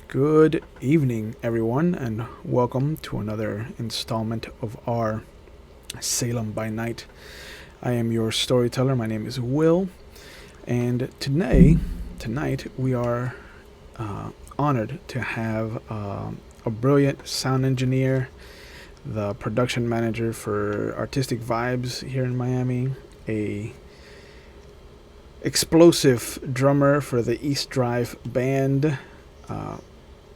Good evening, everyone, and welcome to another installment of our Salem by Night. I am your storyteller. My name is Will, and tonight we are honored to have a brilliant sound engineer, the production manager for Artistic Vibes here in Miami, a explosive drummer for the East Drive band.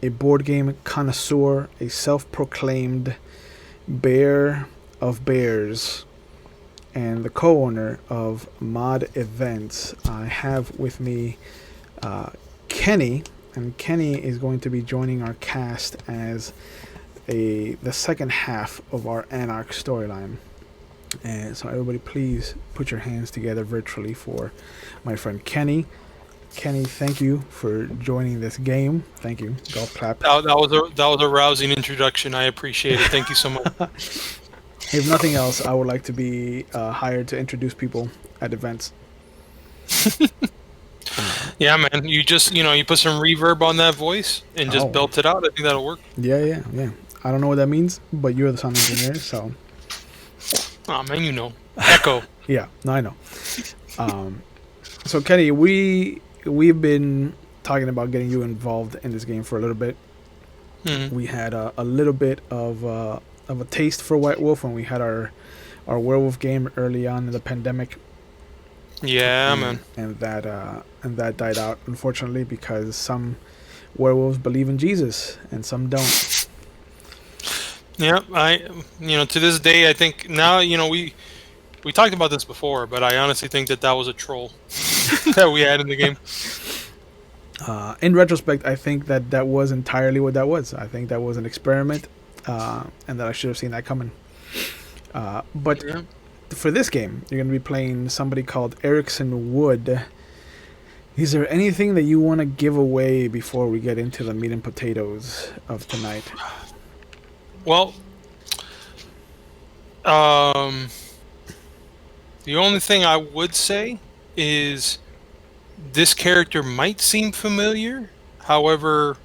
A board game connoisseur, a self-proclaimed bear of bears, and the co-owner of Mod Events. I have with me Kenny, and Kenny is going to be joining our cast as the second half of our Anarch storyline. And so everybody please put your hands together virtually for my friend Kenny. Kenny, thank you for joining this game. Thank you. Golf clap. That was a rousing introduction. I appreciate it. Thank you so much. If nothing else, I would like to be hired to introduce people at events. Yeah, man. You just you put some reverb on that voice and just belt it out. I think that'll work. Yeah. I don't know what that means, but you're the sound engineer, so. Oh man, you know. Echo. Yeah, no, I know. So Kenny, we've been talking about getting you involved in this game for a little bit. Mm-hmm. We had a little bit of a taste for White Wolf when we had our werewolf game early on in the pandemic. Yeah, man. And that died out, unfortunately, because some werewolves believe in Jesus and some don't. Yeah, to this day, I think now, we talked about this before, but I honestly think that was a troll that we had in the game. In retrospect, I think that was entirely what that was. I think that was an experiment, and that I should have seen that coming. But yeah. For this game, you're going to be playing somebody called Erikson Woode. Is there anything that you want to give away before we get into the meat and potatoes of tonight? Well, the only thing I would say is this character might seem familiar. However,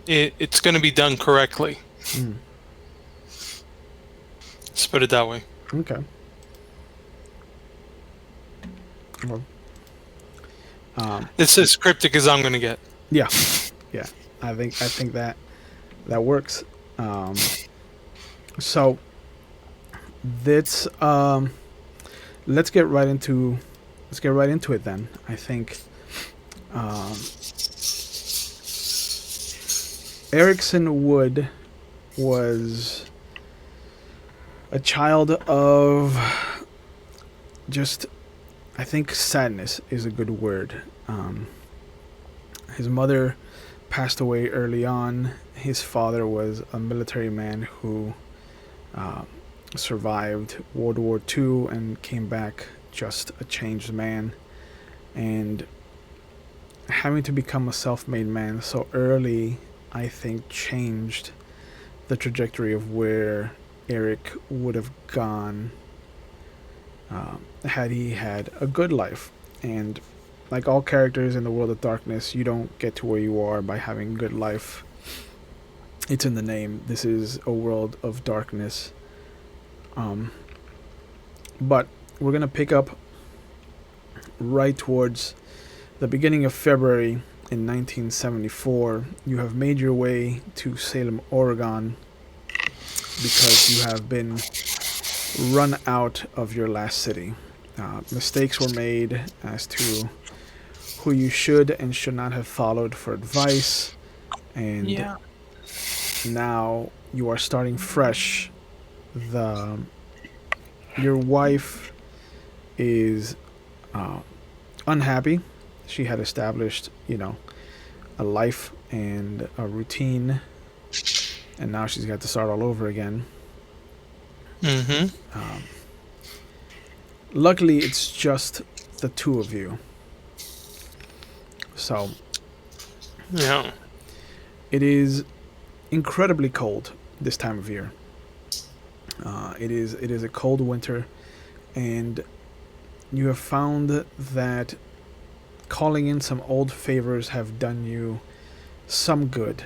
it's going to be done correctly. Let's put it that way. Okay. Well, it's as cryptic as I'm going to get. Yeah. I think that works. So let's get right into it then. I think Erikson Woode was a child of just, I think sadness is a good word. His mother passed away early on. His father was a military man who survived World War II and came back just a changed man. And having to become a self-made man so early, I think, changed the trajectory of where Eric would have gone had he had a good life. And like all characters in the world of darkness, you don't get to where you are by having a good life. It's in the name. This is a world of darkness. But we're going to pick up right towards the beginning of February in 1974, you have made your way to Salem, Oregon, because you have been run out of your last city. Mistakes were made as to who you should and should not have followed for advice, and Yeah. now you are starting fresh. The Your wife is unhappy. She had established, a life and a routine, and now she's got to start all over again. Mm-hmm. Um, Luckily, it's just the two of you. So Yeah. it is incredibly cold this time of year. It is a cold winter, and you have found that calling in some old favors have done you some good.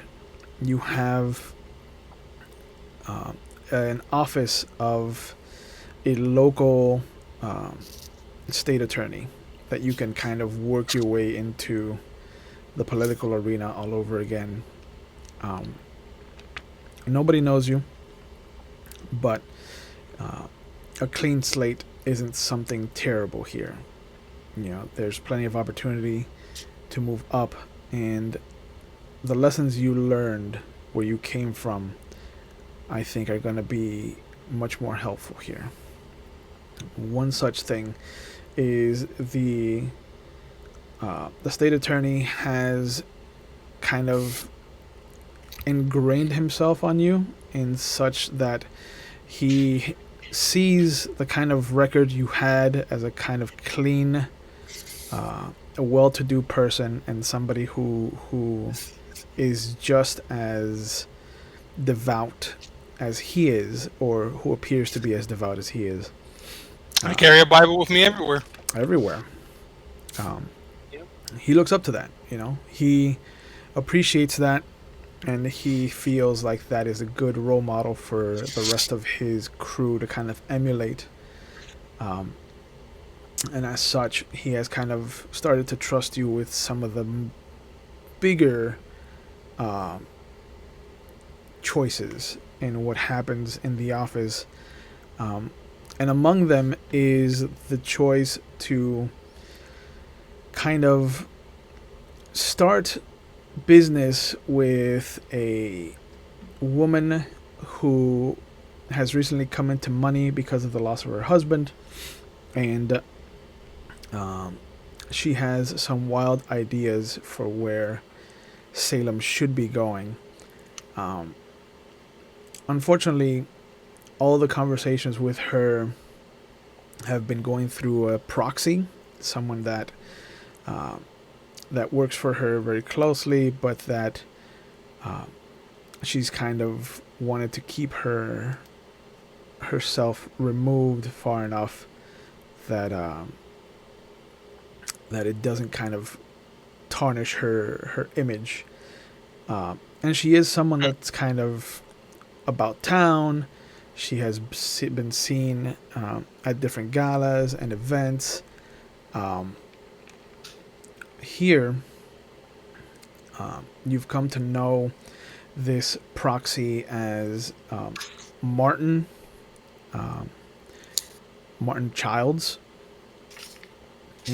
You have an office of a local state attorney that you can kind of work your way into the political arena all over again. Um, Nobody knows you, but a clean slate isn't something terrible here. There's plenty of opportunity to move up, and the lessons you learned where you came from, I think, are going to be much more helpful here. One such thing is the state attorney has kind of ingrained himself on you in such that he sees the kind of record you had as a kind of clean, a well-to-do person, and somebody who is just as devout as he is, or who appears to be as devout as he is. I carry a Bible with me everywhere. Everywhere. Um, Yep. he looks up to that. He appreciates that, and he feels like that is a good role model for the rest of his crew to kind of emulate. And as such, he has kind of started to trust you with some of the bigger choices in what happens in the office. And among them is the choice to kind of start business with a woman who has recently come into money because of the loss of her husband, and she has some wild ideas for where Salem should be going. Unfortunately, all the conversations with her have been going through a proxy, someone that that works for her very closely, but that she's kind of wanted to keep herself removed far enough that that it doesn't kind of tarnish her image. And she is someone that's kind of about town. She has been seen at different galas and events. Here, you've come to know this proxy as Martin Childs.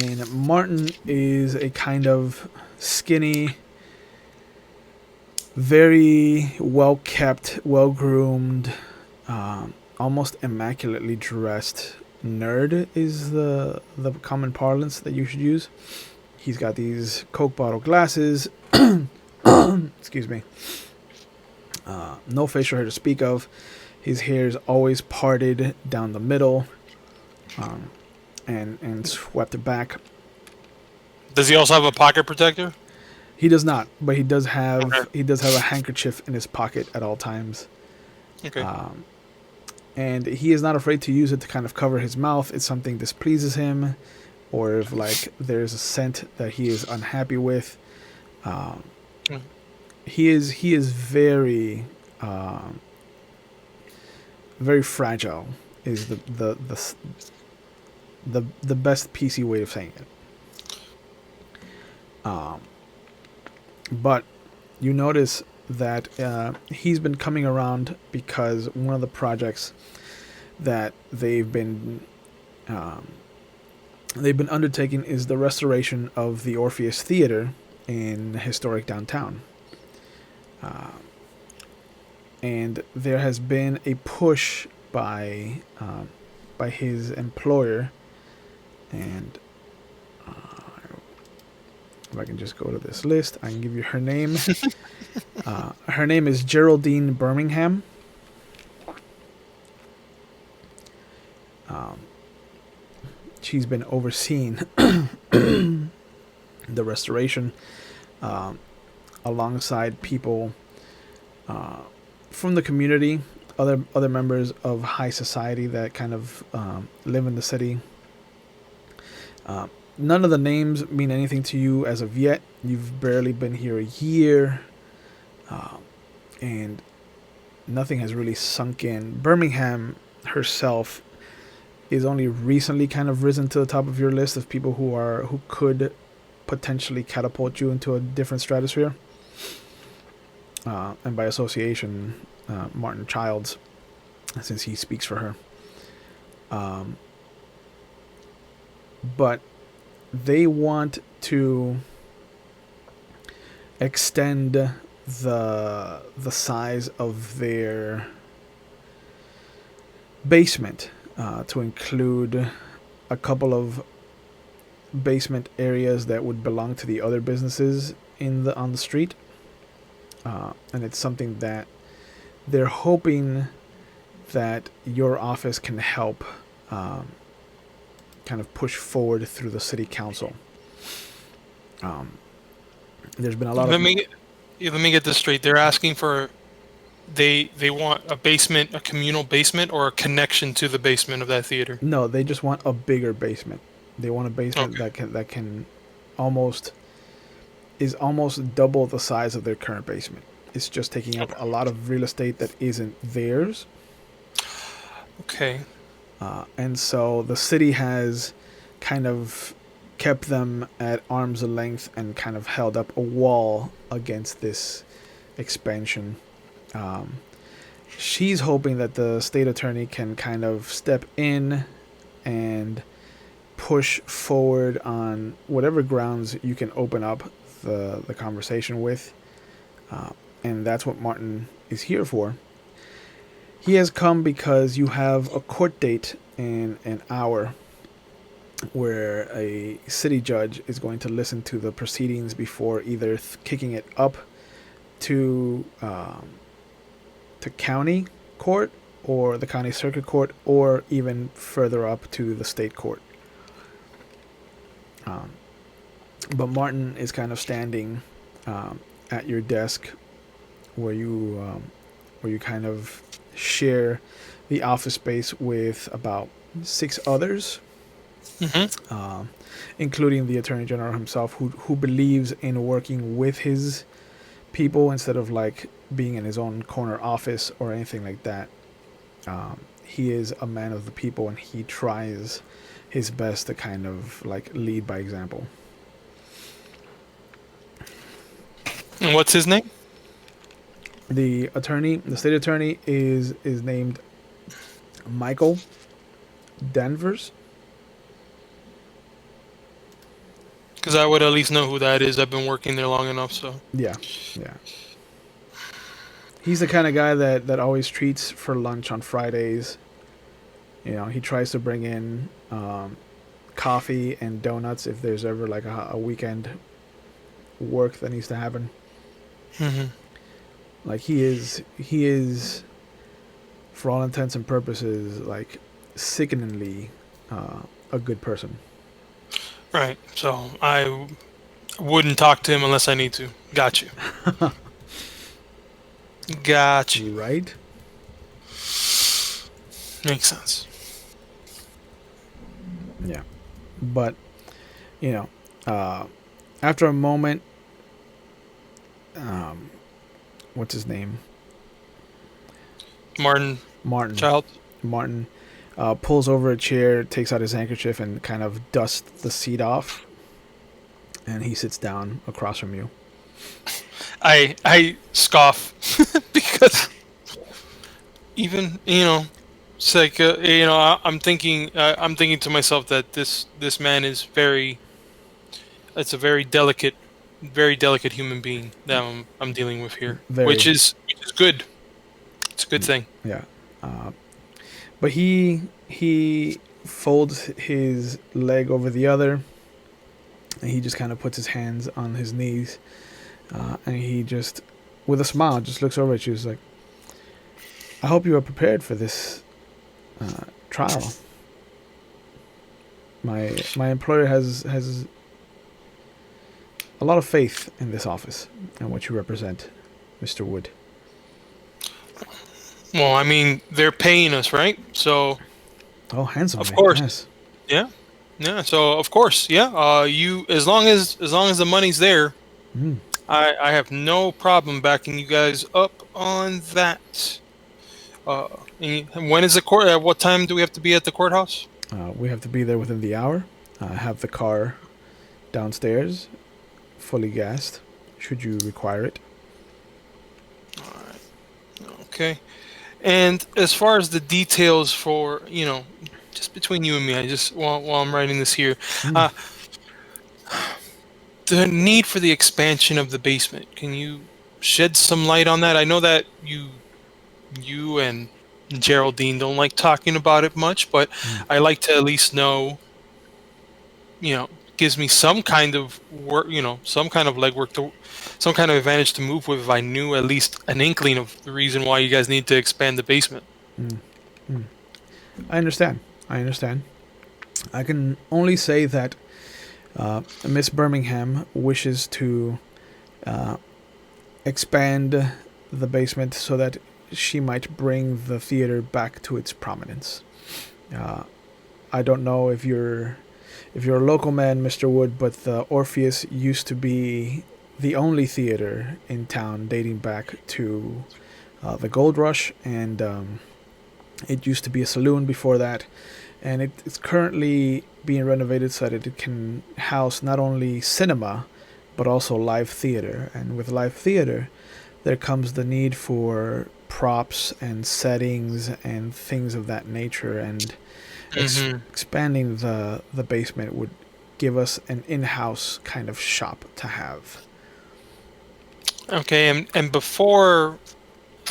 And Martin is a kind of skinny, very well kept, well groomed, almost immaculately dressed nerd is the common parlance that you should use. He's got these Coke bottle glasses. Excuse me. No facial hair to speak of. His hair is always parted down the middle, and swept back. Does he also have a pocket protector? He does not, but he does have Okay. a handkerchief in his pocket at all times. Okay. And he is not afraid to use it to kind of cover his mouth if something displeases him, or if like there's a scent that he is unhappy with. He is very very fragile is the best PC way of saying it. But you notice that he's been coming around because one of the projects that they've been undertaking is the restoration of the Orpheus Theater in historic downtown. And there has been a push by his employer, and if I can just go to this list, I can give you her name. Her name is Geraldine Birmingham. She's been overseeing the restoration alongside people from the community, other members of high society that kind of live in the city. None of the names mean anything to you as of yet. You've barely been here a year, and nothing has really sunk in. Birmingham herself is only recently kind of risen to the top of your list of people who could potentially catapult you into a different stratosphere. And by association, Martin Childs, since he speaks for her. But they want to extend the size of their basement to include a couple of basement areas that would belong to the other businesses on the street, and it's something that they're hoping that your office can help kind of push forward through the city council. There's been a lot Let me get this straight. They're asking for they want a basement, a communal basement, or a connection to the basement of that theater. No, they just want a bigger basement. They want a basement Okay. that can almost double the size of their current basement. It's just taking up Okay. a lot of real estate that isn't theirs. Okay. And so the city has kind of kept them at arm's length and kind of held up a wall against this expansion. She's hoping that the state attorney can kind of step in and push forward on whatever grounds you can open up the conversation with. And that's what Martin is here for. He has come because you have a court date in an hour where a city judge is going to listen to the proceedings before either kicking it up to county court or the county circuit court, or even further up to the state court. But Martin is kind of standing at your desk where you kind of share the office space with about 6 others, including the Attorney General himself, who believes in working with his people instead of like being in his own corner office or anything like that. He is a man of the people, and he tries his best to kind of like lead by example. And what's his name? The state attorney is named Michael Danvers. Because I would at least know who that is. I've been working there long enough, so. Yeah. He's the kind of guy that always treats for lunch on Fridays. You know, he tries to bring in coffee and donuts if there's ever like a weekend work that needs to happen. Like he is, for all intents and purposes, like sickeningly a good person. Right. So I wouldn't talk to him unless I need to. Got you. Got you. Right? Makes sense. Yeah. But, you know, after a moment, what's his name? Martin Child. Martin pulls over a chair, takes out his handkerchief, and kind of dusts the seat off. and he sits down across from you. I scoff because even it's like I'm thinking to myself that this man is very it's a very delicate human being that I'm dealing with here, Very, which is good. It's a good thing. yeah. Uh, but he folds his leg over the other, and he just kind of puts his hands on his knees, and he just, with a smile, just looks over at you. He's like, "I hope you are prepared for this trial. My employer has a lot of faith in this office and what you represent, Mr. Wood." Well, I mean, they're paying us, right? So Oh, of handsomely, course, yes. yeah, yeah. So of course, yeah. You as long as the money's there, Mm. I have no problem backing you guys up on that. Uh, and when is the court? At what time do we have to be at the courthouse? We have to be there within the hour. Have the car downstairs, fully gassed, should you require it. Okay. And as far as the details for just between you and me, I just while I'm writing this here, Mm. uh, the need for the expansion of the basement. Can you shed some light on that? I know that you and Geraldine don't like talking about it much, but Mm. I like to at least know, gives me some kind of work, some kind of legwork to, some kind of advantage to move with if I knew at least an inkling of the reason why you guys need to expand the basement. Mm. Mm. I understand. I understand. I can only say that Miss Birmingham wishes to uh, expand the basement so that she might bring the theater back to its prominence. Uh, I don't know if you're a local man, Mr. Wood, but the Orpheus used to be the only theater in town dating back to the Gold Rush, and it used to be a saloon before that, and it's currently being renovated so that it can house not only cinema but also live theater. And with live theater, there comes the need for props and settings and things of that nature. And expanding the basement would give us an in-house kind of shop to have. Okay, and before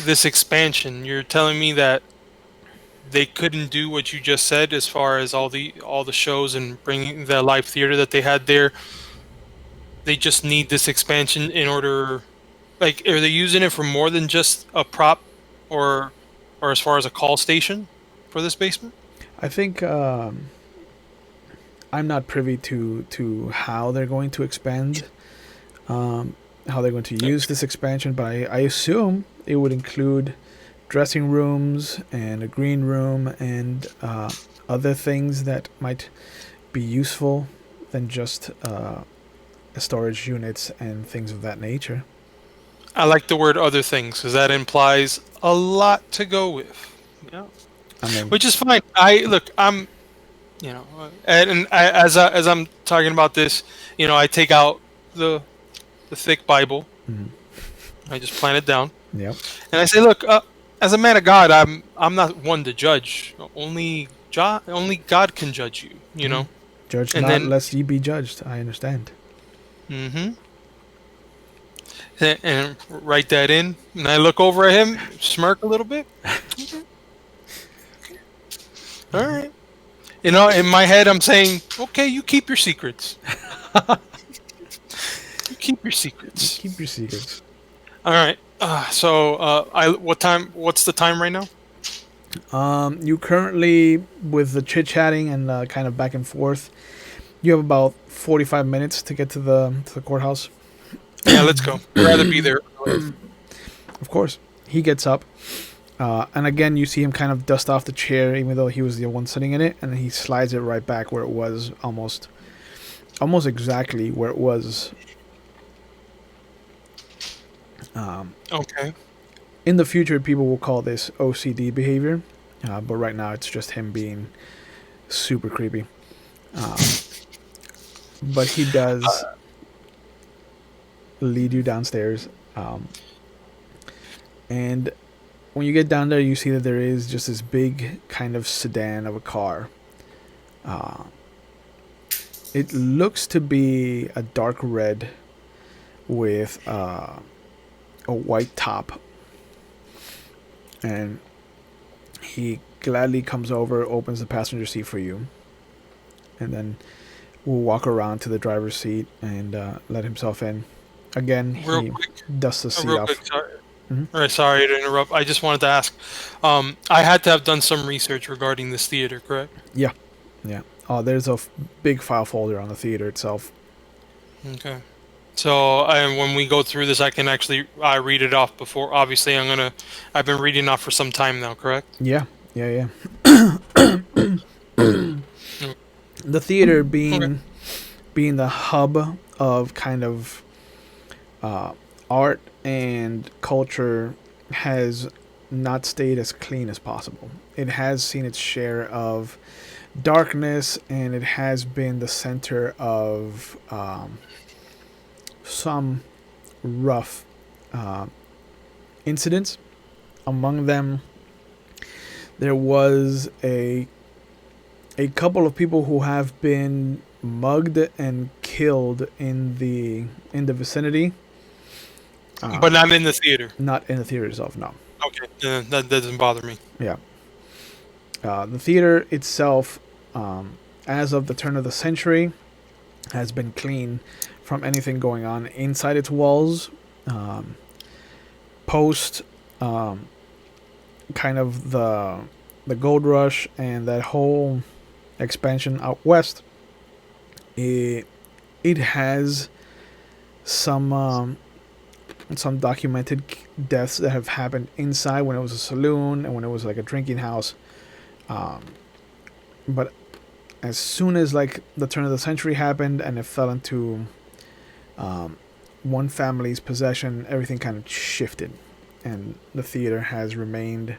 this expansion, you're telling me that they couldn't do what you just said as far as all the shows and bringing the live theater that they had there. They just need this expansion in order, like, are they using it for more than just a prop, or as far as a call station for this basement? I think I'm not privy to how they're going to expand, how they're going to use this expansion, but I assume it would include dressing rooms and a green room and other things that might be useful than just storage units and things of that nature. I like the word "other things" because that implies a lot to go with. Yeah, I mean, which is fine. I look, as I'm talking about this, I take out the thick Bible. mhm. I just plant it down, Yep. and I say, "Look, as a man of God, I'm not one to judge. Only God can judge you. You Mm. know." Judge And not, then, lest ye be judged. I understand. mm-hmm, and write that in, and I look over at him, smirk a little bit. All right. In my head, I'm saying, "Okay, you keep your secrets. You keep your secrets." Keep your secrets. All right. What time? What's the time right now? You currently, with the chit chatting and kind of back and forth, you have about 45 minutes to get to the courthouse. Yeah, let's go. I'd rather be there. Of course, he gets up, and again you see him kind of dust off the chair, even though he was the one sitting in it, and he slides it right back where it was, almost exactly where it was. Okay. In the future, people will call this OCD behavior, but right now it's just him being super creepy. Um, but he does lead you downstairs. And when you get down there, you see that there is just this big kind of sedan of a car. Uh, it looks to be a dark red with a white top. And he gladly comes over, opens the passenger seat for you, and then will walk around to the driver's seat and let himself in. Again, Real he quick, dusts the seat real quick. off. Sorry. Hmm. All right, sorry to interrupt. I just wanted to ask. I had to have done some research regarding this theater, correct? Yeah, yeah. Oh, there's a big file folder on the theater itself. Okay. So, and when we go through this, I can actually read it off before. Obviously, I've been reading off for some time now, correct? Yeah, yeah, yeah. Mm. The theater Okay. being the hub of kind of uh, art and culture has not stayed as clean as possible. It has seen its share of darkness, and it has been the center of some rough uh, incidents. Among them, there was a couple of people who have been mugged and killed in the vicinity. But Um, I'm in the theater. Not in the theater itself, no. Okay, that doesn't bother me. Yeah. The theater itself, as of the turn of the century, has been clean from anything going on inside its walls. Um, Post kind of the gold rush and that whole expansion out west, it it has some documented deaths that have happened inside when it was a saloon and when it was like a drinking house. Um, but as soon as like the turn of the century happened and it fell into um, one family's possession, everything kind of shifted, and the theater has remained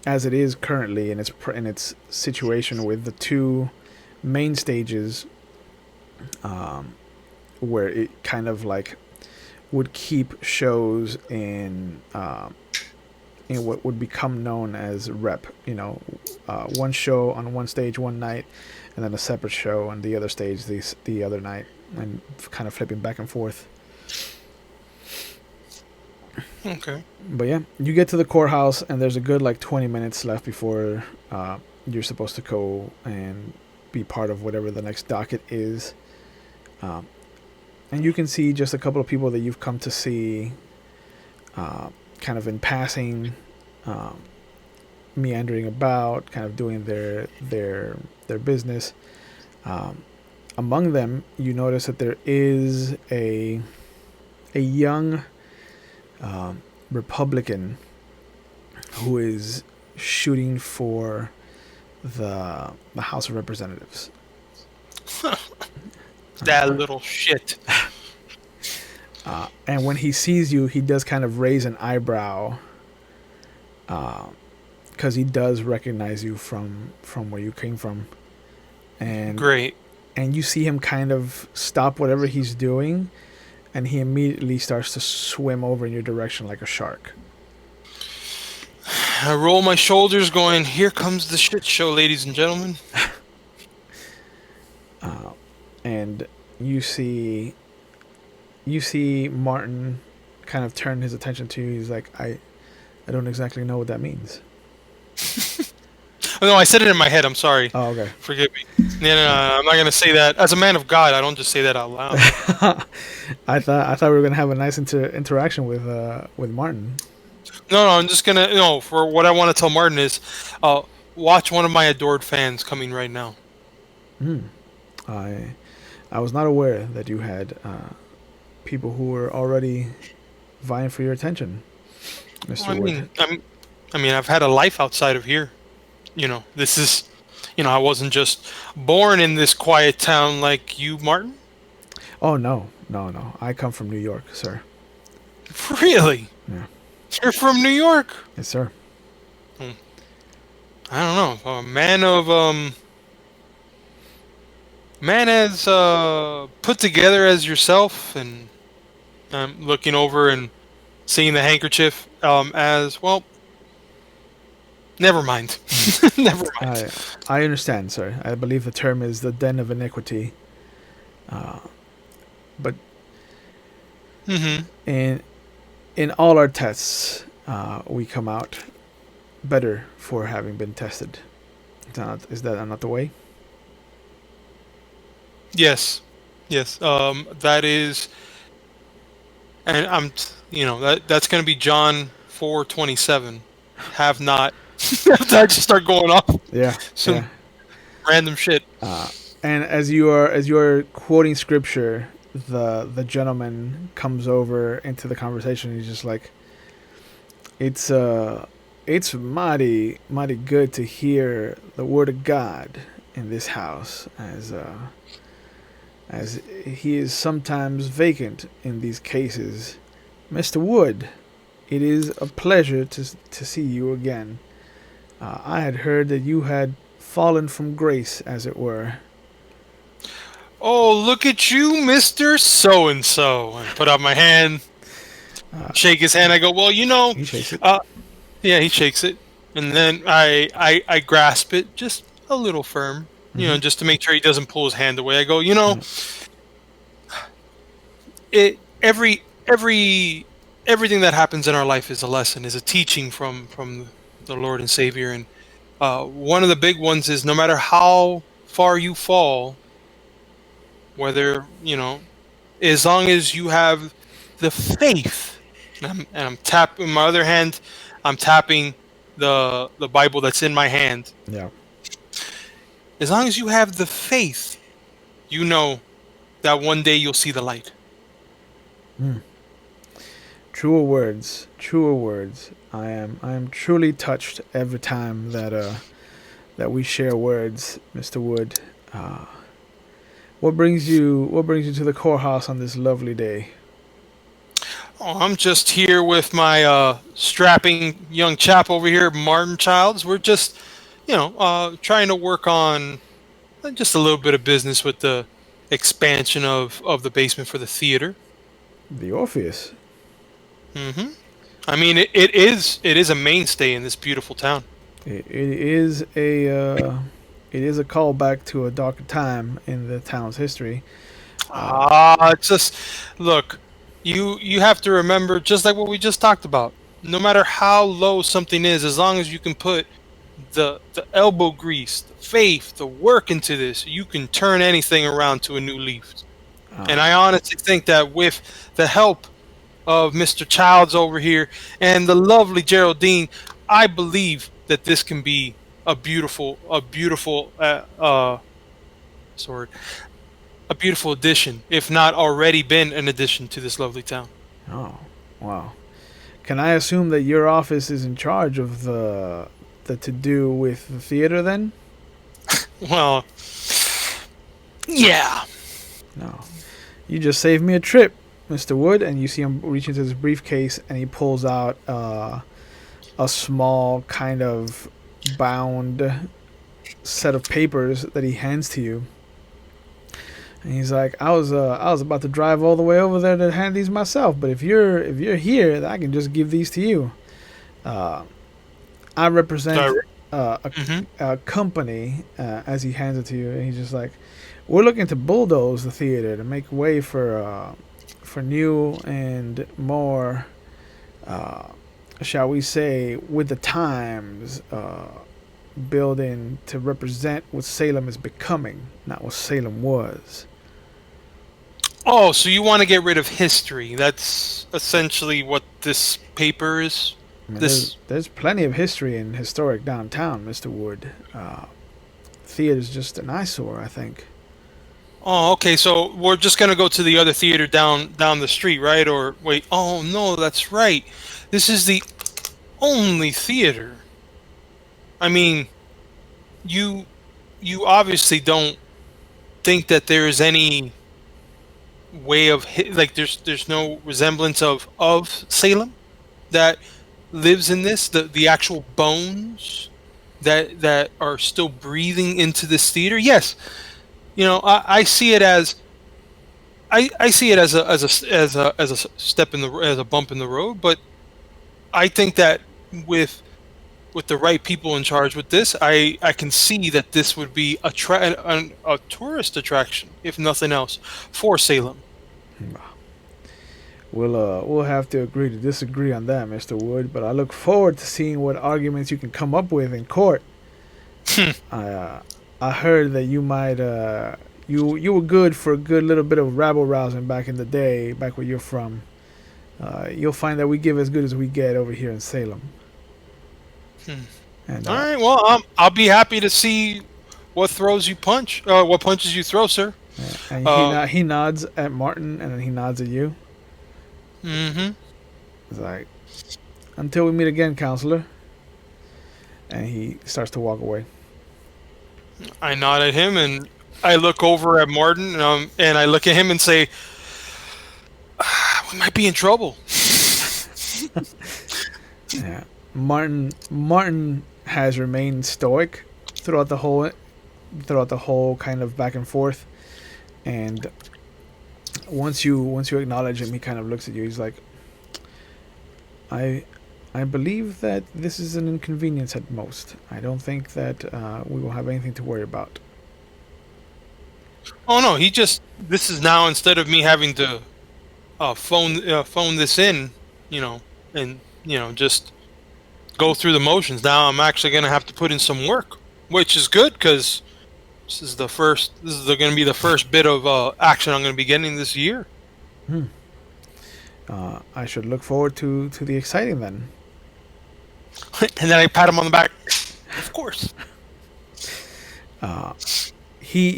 as it is currently in its situation with the two main stages, um, where it kind of like would keep shows in what would become known as rep. One show on one stage one night, and then a separate show on the other stage the other night, and kind of flipping back and forth. Okay. But yeah, you get to the courthouse, and there's a good like 20 minutes left before you're supposed to go and be part of whatever the next docket is. Um, and you can see just a couple of people that you've come to see, kind of in passing, um, meandering about, kind of doing their business. Um, Among them, you notice that there is a young Republican who is shooting for the House of Representatives. That little shit. And when he sees you, he does kind of raise an eyebrow, because he does recognize you from where you came from, and Great. and you see him kind of stop whatever he's doing, and he immediately starts to swim over in your direction like a shark. I roll my shoulders, going, "Here comes the shit show, ladies and gentlemen." And you see you see Martin kind of turn his attention to you. He's like, I don't exactly know what that means. Oh, no, I said it in my head. I'm sorry. Oh, okay. Forgive me. No, no, no, I'm not gonna say that. As a man of God, I don't just say that out loud. I thought we were gonna have a nice interaction with Martin. No, no, I'm just gonna. No, for what I want to tell Martin is, uh, watch one of my adored fans coming right now. Hmm. I I was not aware that you had people who were already vying for your attention, Well, Mr. Wood. I mean, I've had a life outside of here. This is, I wasn't just born in this quiet town like you, Martin. Oh no, no, no! I come from New York, sir. Really? Yeah, You're from New York? yes, sir. Hmm. I don't know. A man of man as put together as yourself, and Looking over and seeing the handkerchief as well. Never mind. Mm. Never mind. I understand, sir. I believe the term is the den of iniquity. Uh, but Hmm. in all our tests, we come out better for having been tested. Is that not the way? Yes. Yes. That is, and that's going to be John 4:27. Have not. I just start going off Yeah, some yeah. random shit. Uh, and as you are quoting scripture, the gentleman comes over into the conversation. He's just like, it's it's mighty good to hear the word of God in this house, as he is sometimes vacant in these cases. Mr. Wood, it is a pleasure to see you again. I had heard that you had fallen from grace, as it were. Oh, look at you, Mister So and So. I put out my hand, Uh, shake his hand. I go, well, he shakes it. uh, yeah, he shakes it, and then I grasp it just a little firm, Mm-hmm. just to make sure he doesn't pull his hand away. I go, Yeah. it everything that happens in our life is a lesson, is a teaching from the Lord and Savior, and one of the big ones is no matter how far you fall, whether as long as you have the faith, and I'm tapping my other hand, I'm tapping the Bible that's in my hand. Yeah. As long as you have the faith, you know that one day you'll see the light. Mm. Truer words. Truer words. I am truly touched every time that we share words, Mr. Wood. Uh, what brings you to the courthouse on this lovely day? Oh, I'm just here with my strapping young chap over here, Martin Childs. We're just, trying to work on just a little bit of business with the expansion of the basement for the theater. The Orpheus. Hmm. I mean, it is a mainstay in this beautiful town. It is a callback to a darker time in the town's history. Uh, It's just look, you have to remember, just like what we just talked about. No matter how low something is, as long as you can put the elbow grease, the faith, the work into this, you can turn anything around to a new leaf. And uh, I honestly think that with the help of Mr. Childs over here and the lovely Geraldine, I believe that this can be a beautiful sorry, a beautiful addition, if not already been an addition to this lovely town. oh, wow. Can I assume that your office is in charge of the to do with the theater then? Well, yeah. No. You just saved me a trip, Mr. Wood, and you see him reach into his briefcase and he pulls out a small kind of bound set of papers that he hands to you. And he's like, I was about to drive all the way over there to hand these myself, but if you're here, I can just give these to you. Uh, I represent Direct. uh, Hmm. a company, as he hands it to you, and he's just like, we're looking to bulldoze the theater to make way for new and more, uh, shall we say, with the times, building to represent what Salem is becoming, not what Salem was. Oh, so you want to get rid of history? That's essentially what this paper is. I mean, there's This. there's plenty of history in historic downtown, Mister Wood. Theater's just an eyesore, I think. Oh, okay. So we're just gonna go to the other theater down the street, right? Or wait. Oh no, that's right. This is the only theater. I mean, you you obviously don't think that there is any way of like there's no resemblance of Salem that lives in this, the actual bones that are still breathing into this theater. Yes, I see it as I see it as a step in the as a bump in the road, but I think that with with the right people in charge with this, I can see that this would be a tourist attraction, if nothing else, for Salem. We'll have to agree to disagree on that, Mr. Wood. But I look forward to seeing what arguments you can come up with in court. I uh, I heard that you might you were good for a good little bit of rabble rousing back in the day, back where you're from. You'll find that we give as good as we get over here in Salem. Hmm. And All right. Well, I'll be happy to see what throws you punch, what punches you throw, sir. and Uh, he nods at Martin, and then he nods at you. mm-hmm. He's like, "Until we meet again, counselor." And he starts to walk away. I nod at him and I look over at Martin, and I look at him and say, "We might be in trouble." Yeah. Martin has remained stoic throughout the whole kind of back and forth. And once you acknowledge him, he kind of looks at you. He's like, I I believe that this is an inconvenience at most. I don't think that we will have anything to worry about. Oh no, he just this is now instead of me having to phone this in, you know, and just go through the motions. Now I'm actually going to have to put in some work, which is good because this is going to be the first bit of action I'm going to be getting this year. Hmm. I should look forward to the exciting then. And then I pat him on the back. Of course. Uh,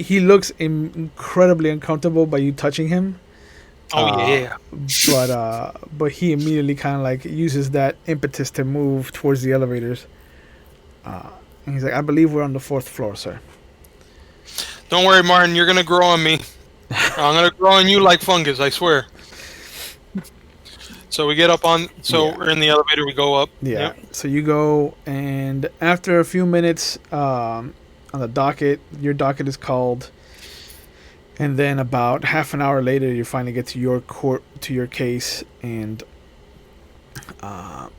he looks incredibly uncomfortable by you touching him. Oh Uh, yeah. but he immediately kind of like uses that impetus to move towards the elevators. And he's like, "I believe we're on the fourth floor, sir." Don't worry, Martin. You're going to grow on me. I'm going to grow on you like fungus. I swear. So we get up on. So Yeah. we're in the elevator. We go up. Yeah. Yep. So you go, and after a few minutes, on the docket, your docket is called, and then about half an hour later, you finally get to your court, to your case, and uh,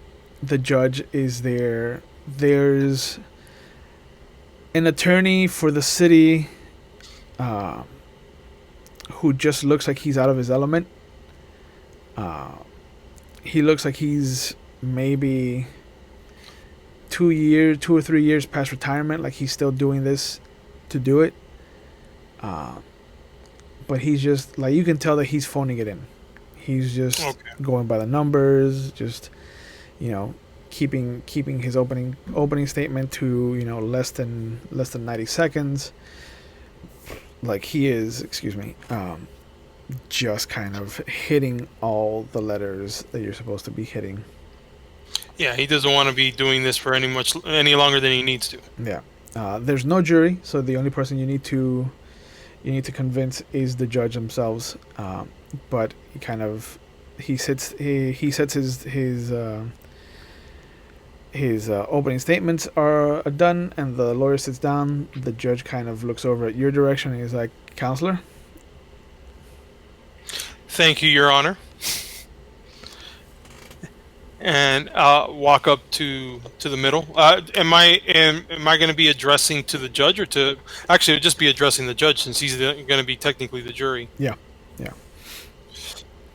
the judge is there. There's an attorney for the city uh, who just looks like he's out of his element. Uh, he looks like he's maybe 2 or 3 years past retirement. Like he's still doing this to do it. Uh, but he's just like, you can tell that he's phoning it in. He's just Okay. going by the numbers, just you know, keeping his opening statement to less than 90 seconds. Like he is, excuse me, just kind of hitting all the letters that you're supposed to be hitting. Yeah, he doesn't want to be doing this for any longer than he needs to. Yeah. There's no jury, so the only person you need to convince is the judge themselves. But he sets his opening statements are done, and the lawyer sits down. The judge kind of looks over at your direction, and he's like, "Counselor." Thank you, Your Honor. And walk up to the middle. Am I going to be addressing to the judge or to actually it would just be addressing the judge since he's going to be technically the jury? Yeah, yeah.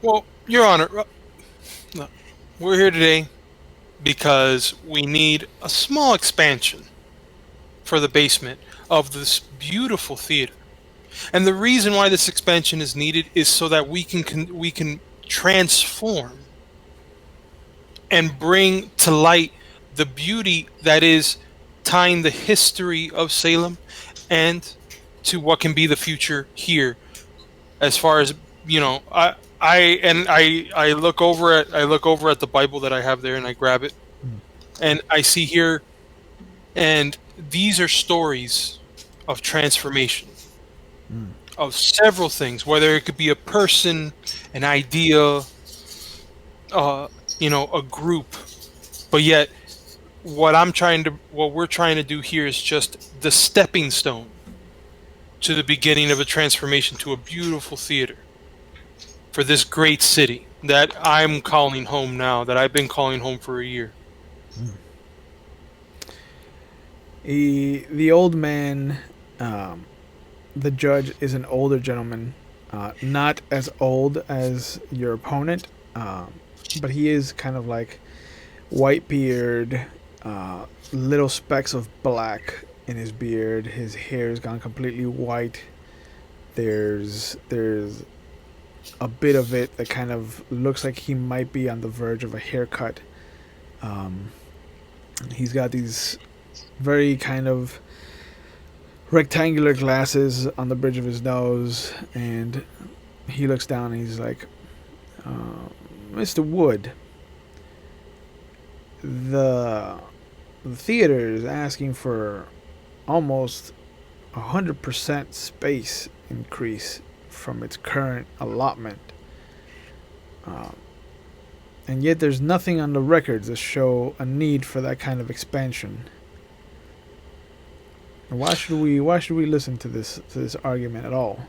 Well, Your Honor, look, we're here today because we need a small expansion for the basement of this beautiful theater. And the reason why this expansion is needed is so that we can transform and bring to light the beauty that is tying the history of Salem and to what can be the future here. As far as I look over at the Bible that I have there and I grab it Mm, and I see here, and these are stories of transformation mm, of several things, whether it could be a person, an idea, uh, a group, but yet what we're trying to do here is just the stepping stone to the beginning of a transformation to a beautiful theater. for this great city that I'm calling home now, that I've been calling home for a year. The old man, um, the judge, is an older gentleman, not as old as your opponent, but he is kind of like white beard, little specks of black in his beard. His hair has gone completely white. There's a bit of it that kind of looks like he might be on the verge of a haircut. Um, he's got these very kind of rectangular glasses on the bridge of his nose, and he looks down and he's like, "Mr. Woode, the the theater is asking for almost 100% space increase from its current allotment. Um, and yet there's nothing on the records that show a need for that kind of expansion. And why should we listen to this argument at all?"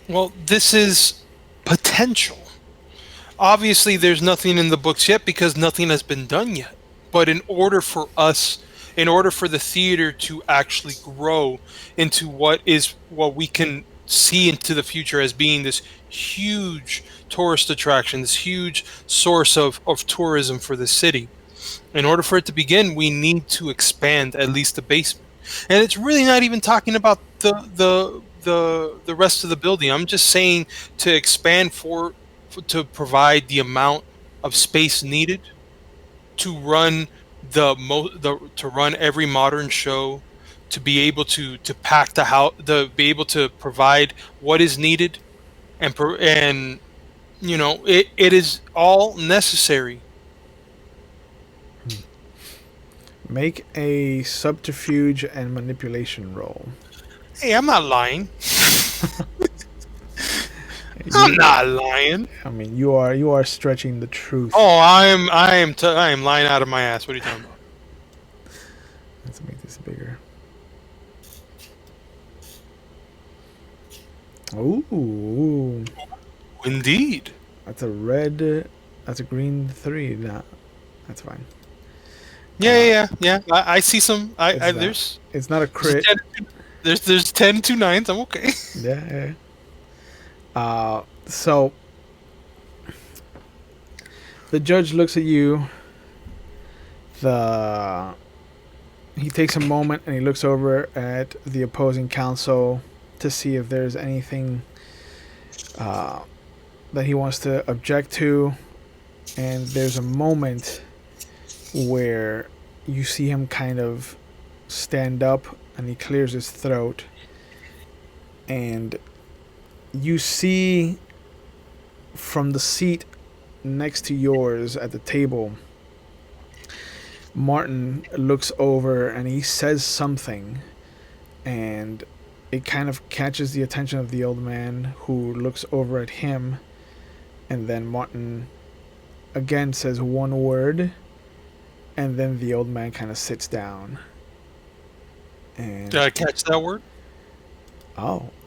Well, this is potential. Obviously, there's nothing in the books yet because nothing has been done yet. But in order for the theater to actually grow into what we can see into the future as being this huge tourist attraction, this huge source of tourism for the city, in order for it to begin, we need to expand at least the basement. And it's really not even talking about the rest of the building. I'm just saying to expand to provide the amount of space needed to run to run every modern show, to be able to pack the house, to be able to provide what is needed, and it is all necessary. Make a subterfuge and manipulation roll. Hey, I'm not lying. I'm You, not lying. I mean, you are stretching the truth. Oh, I am lying out of my ass. What are you talking about? Let's make this bigger. Ooh, Indeed. that's a red. That's a green 3. Nah, that's fine. Yeah. I see some. It's not. It's not a There's crit. 10, there's 10 2 nines. I'm okay. Yeah. So the judge looks at you. The He takes a moment and he looks over at the opposing counsel to see if there's anything uh, that he wants to object to, and there's a moment where you see him kind of stand up and he clears his throat, and you see from the seat next to yours at the table, Martin looks over and he says something, and it kind of catches the attention of the old man, who looks over at him, and then Martin again says one word, and then the old man kind of sits down. And Did I catch that word?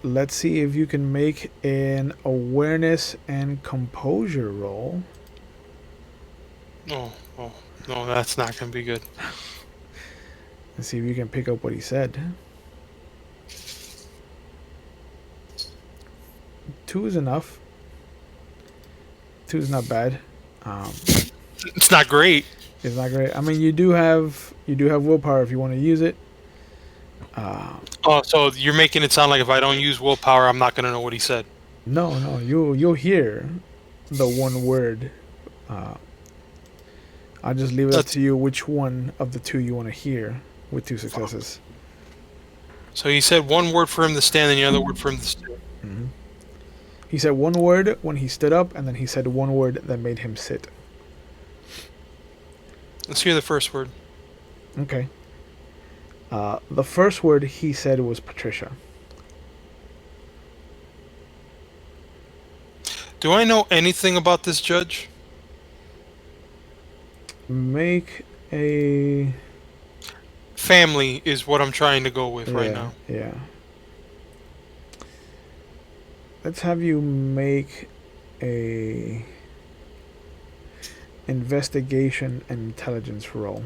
let's see if you can make an awareness and composure roll. Oh, no, that's not gonna be good. Let's see if you can pick up what he said. 2 is enough. 2 is not bad. Um, It's not great. it's not great. I mean, you do have willpower if you want to use it. Oh, so you're making it sound like if I don't use willpower, I'm not gonna know what he said. No, you'll hear the one word. I'll just leave it up That's, to you which one of the 2 you want to hear with 2 successes. so he said one word for him to stand, and the other word for him to sit. Mm-hmm. He said one word when he stood up, and then he said one word that made him sit. Let's hear the first word. Okay. The first word he said was Patricia. Do I know anything about this judge? Make a... Family is what I'm trying to go with right now. Yeah. let's have you make a investigation and intelligence roll.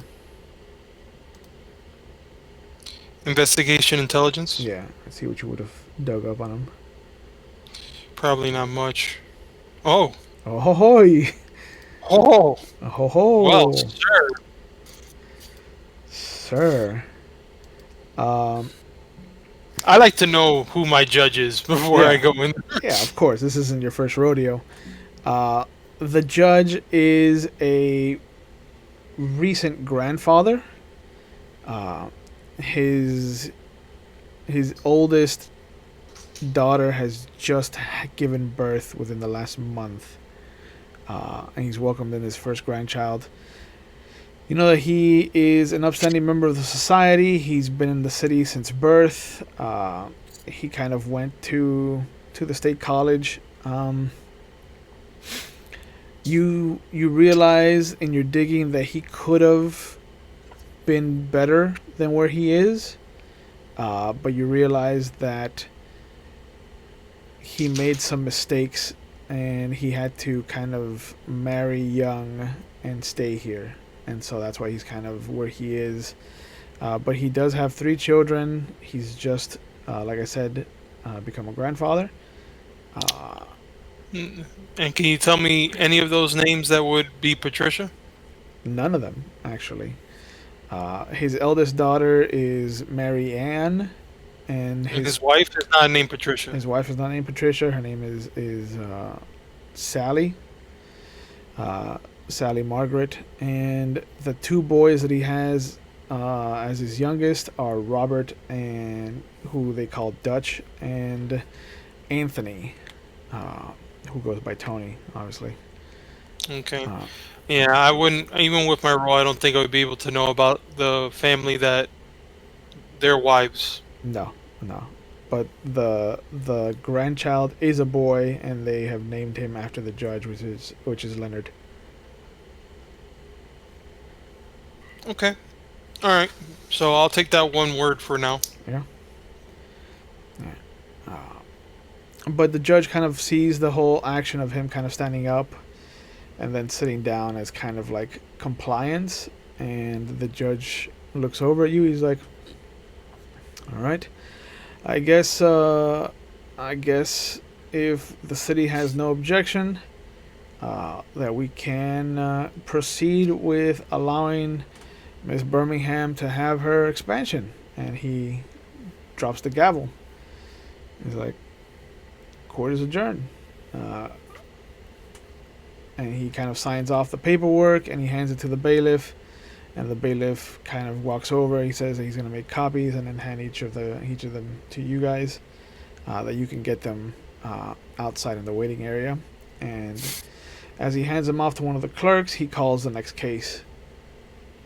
Investigation intelligence? Yeah, let's see what you would have dug up on him. Probably not much. Oh. Oh ho hoy! Oh. Oh ho Well, ho! sure. Sir. Um, I like to know who my judge is before I yeah, go in. yeah, of course. This isn't your first rodeo. Uh, the judge is a recent grandfather. Uh, his his oldest daughter has just given birth within the last month, and he's welcomed in his first grandchild. You know that he is an upstanding member of the society. He's been in the city since birth. He kind of went to the state college. You realize in your digging that he could have been better than where he is, but you realize that he made some mistakes and he had to kind of marry young and stay here, and so that's why he's kind of where he is. But he does have 3 children. He's just, like I said, become a grandfather. Uh, And can you tell me any of those names that would be Patricia? None of them, actually. His eldest daughter is Mary Ann, and And his wife is not named Patricia. his wife is not named Patricia. Her name is Sally, uh, Sally Margaret, and the 2 boys that he has as his youngest are Robert, and who they call Dutch, and Anthony, uh, who goes by Tony, obviously. Okay. Uh, Yeah, I wouldn't, even with my role, I don't think I would be able to know about the family that their wives. no, no. But the grandchild is a boy, and they have named him after the judge, which is Leonard. Okay. All right. So I'll take that one word for now. Yeah. Yeah. But the judge kind of sees the whole action of him kind of standing up and then sitting down as kind of like compliance, and the judge looks over at you. He's like, "All right, I guess. I guess if the city has no objection, that we can proceed with allowing Miss Birmingham to have her expansion." And he drops the gavel. He's like, "Court is adjourned." Uh, and he kind of signs off the paperwork and he hands it to the bailiff. And the bailiff kind of walks over. He says that he's going to make copies and then hand each of them to you guys, that you can get them outside in the waiting area. And as he hands them off to one of the clerks, he calls the next case.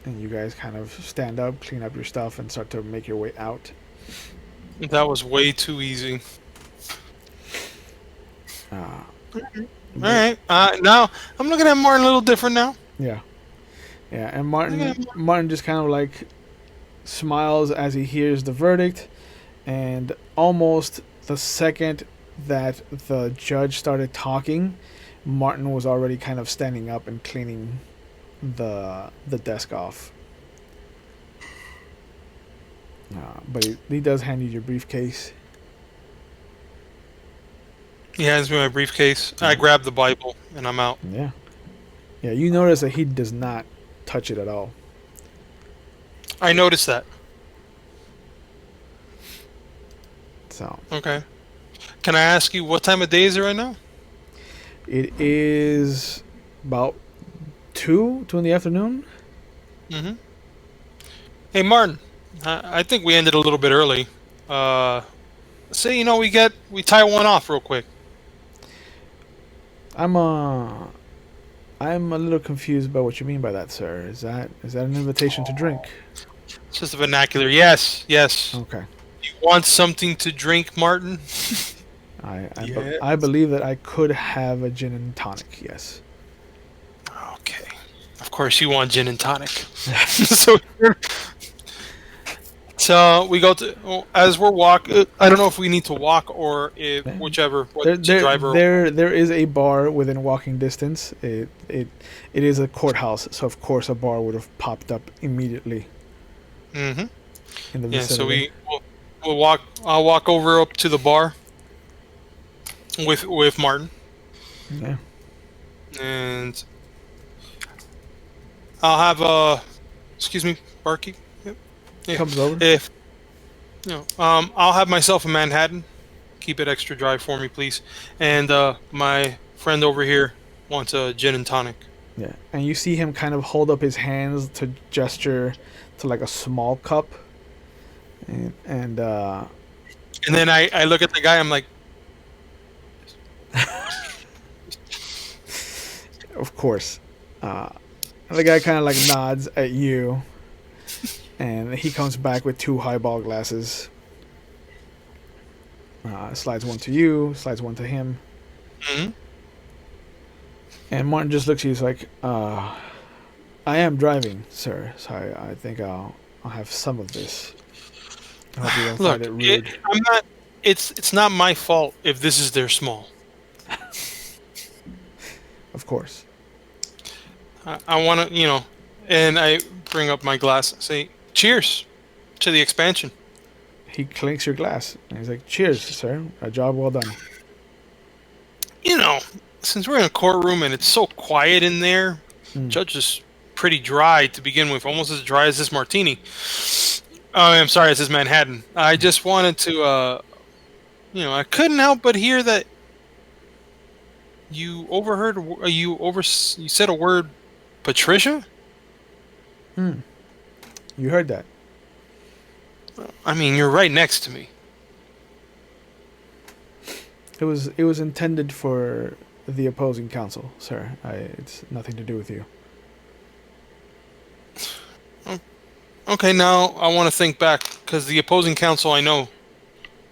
And you guys kind of stand up, clean up your stuff, and start to make your way out. That was way too easy. Uh, All right. Now I'm looking at Martin a little different now. yeah, yeah. And Looking at Martin just kind of like smiles as he hears the verdict, and almost the second that the judge started talking, Martin was already kind of standing up and cleaning the desk off. But he does hand you your briefcase. He hands me my briefcase. I grab the Bible and I'm out. Yeah, yeah. You notice that he does not touch it at all. I noticed that. So Okay. Can I ask you what time of day is it right now? it is about two in the afternoon. Mm-hmm. Hey, Martin. I think we ended a little bit early. Uh, say we tie one off real quick. I'm I'm a little confused by what you mean by that, sir. Is that an invitation to drink? It's just a vernacular. Yes, yes. Okay. You want something to drink, Martin? Yeah. I believe that I could have a gin and tonic. Yes. Okay. Of course, you want gin and tonic. So So we go to as we're walk. I don't know if we need to walk or if Yeah. whichever what There, to there, drive her. there, there is a bar within walking distance. It is a courthouse, so of course a bar would have popped up immediately Mm-hmm. in the Yeah. So vicinity. we'll walk. I'll walk over up to the bar with Martin, Yeah, and I'll have excuse me, barkeep. Yep. Yeah. comes over. If I'll have myself a Manhattan. Keep it extra dry for me, please. And my friend over here wants a gin and tonic. Yeah, and you see him kind of hold up his hands to gesture to like a small cup, and And then I look at the guy. I'm like, of course, uh, the guy kind of like nods at you, and he comes back with two highball glasses. Slides one to you, slides one to him, mm-hmm. and Martin just looks at you. He's like, "I am driving, sir, so I think I'll have some of this. I hope you don't find Look, it rude." I'm not. It's not my fault if this is their small. Of course, I want to, and I bring up my glass. Say, cheers to the expansion. he clinks your glass, and he's like, "Cheers, sir. A job well done." You know, since we're in a courtroom and it's so quiet in there, Mm. judge is pretty dry to begin with, almost as dry as this martini. Oh, I'm sorry, it's this Manhattan. I just wanted to, I couldn't help but hear that you overheard, you said a word, Patricia. Mm. You heard that. I mean, you're right next to me. It was intended for the opposing counsel, sir. It's nothing to do with you. Okay, now I want to think back because the opposing counsel I know.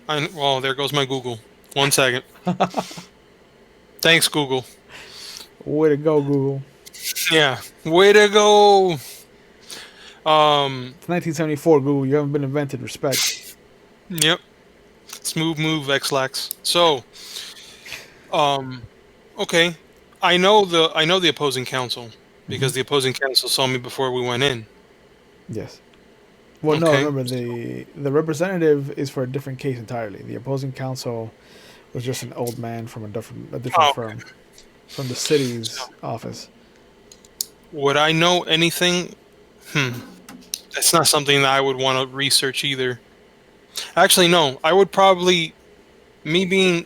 Well, there goes my Google. 1 second. Thanks, Google. Way to go, Google. Yeah, way to go. Um, It's 1974, Google. You haven't been invented. Respect. yep. Smooth move, Xlax. So, um, okay. I know the opposing counsel Hmm. because the opposing counsel saw me before we went in. Yes. Well, no. Okay. Remember, the representative is for a different case entirely. The opposing counsel was just an old man from a different Oh, firm, from the city's so office. would I know anything? Hmm. That's not something that I would want to research either. Actually, no. I would probably me being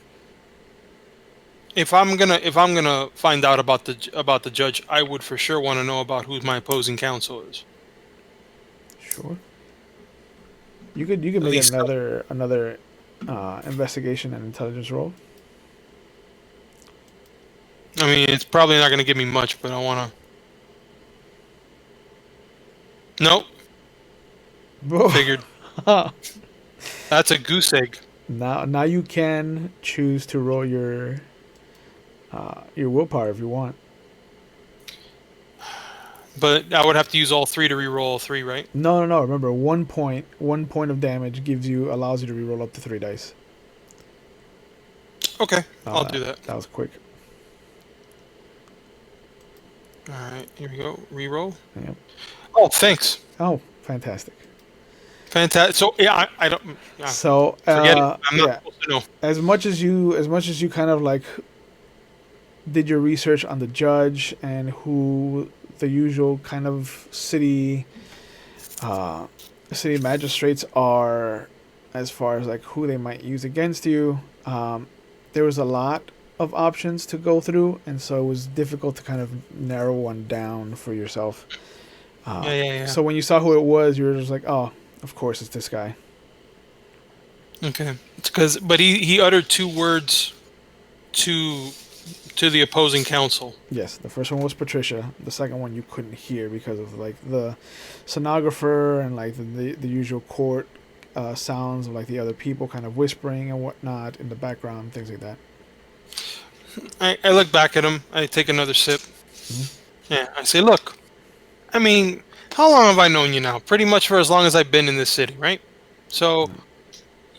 if I'm gonna find out about the judge, I would for sure want to know about who my opposing counsel is. Sure. You could At make least, another investigation and intelligence roll. I mean, it's probably not gonna give me much, but I wanna. Nope. Figured. That's a goose egg. Now you can choose to roll your willpower if you want. But I would have to use all three to reroll all three, right? No, no, no. Remember, 1 point of damage allows you to reroll up to 3 dice. Okay, I'll Uh, do that. that was quick. All right, here we go. Reroll. Yep. Oh, thanks. Oh, fantastic. Fantastic. So yeah, I don't. Yeah, So, forget it. I'm not yeah, supposed to know. as much as you kind of like did your research on the judge and who the usual kind of uh, city magistrates are, as far as like who they might use against you. There was a lot of options to go through, and so it was difficult to kind of narrow one down for yourself. Yeah, yeah, yeah. So when you saw who it was, you were just like, "Oh, of course it's this guy." Okay. It's but he uttered two words to to the opposing counsel. Yes, the first one was Patricia. The second one you couldn't hear because of like the sonographer and like the usual court sounds of like the other people kind of whispering and whatnot in the background, things like that. I look back at him. I take another sip. Mhm. Yeah, I say, look. I mean, how long have I known you now? Pretty much for as long as I've been in this city, right? So,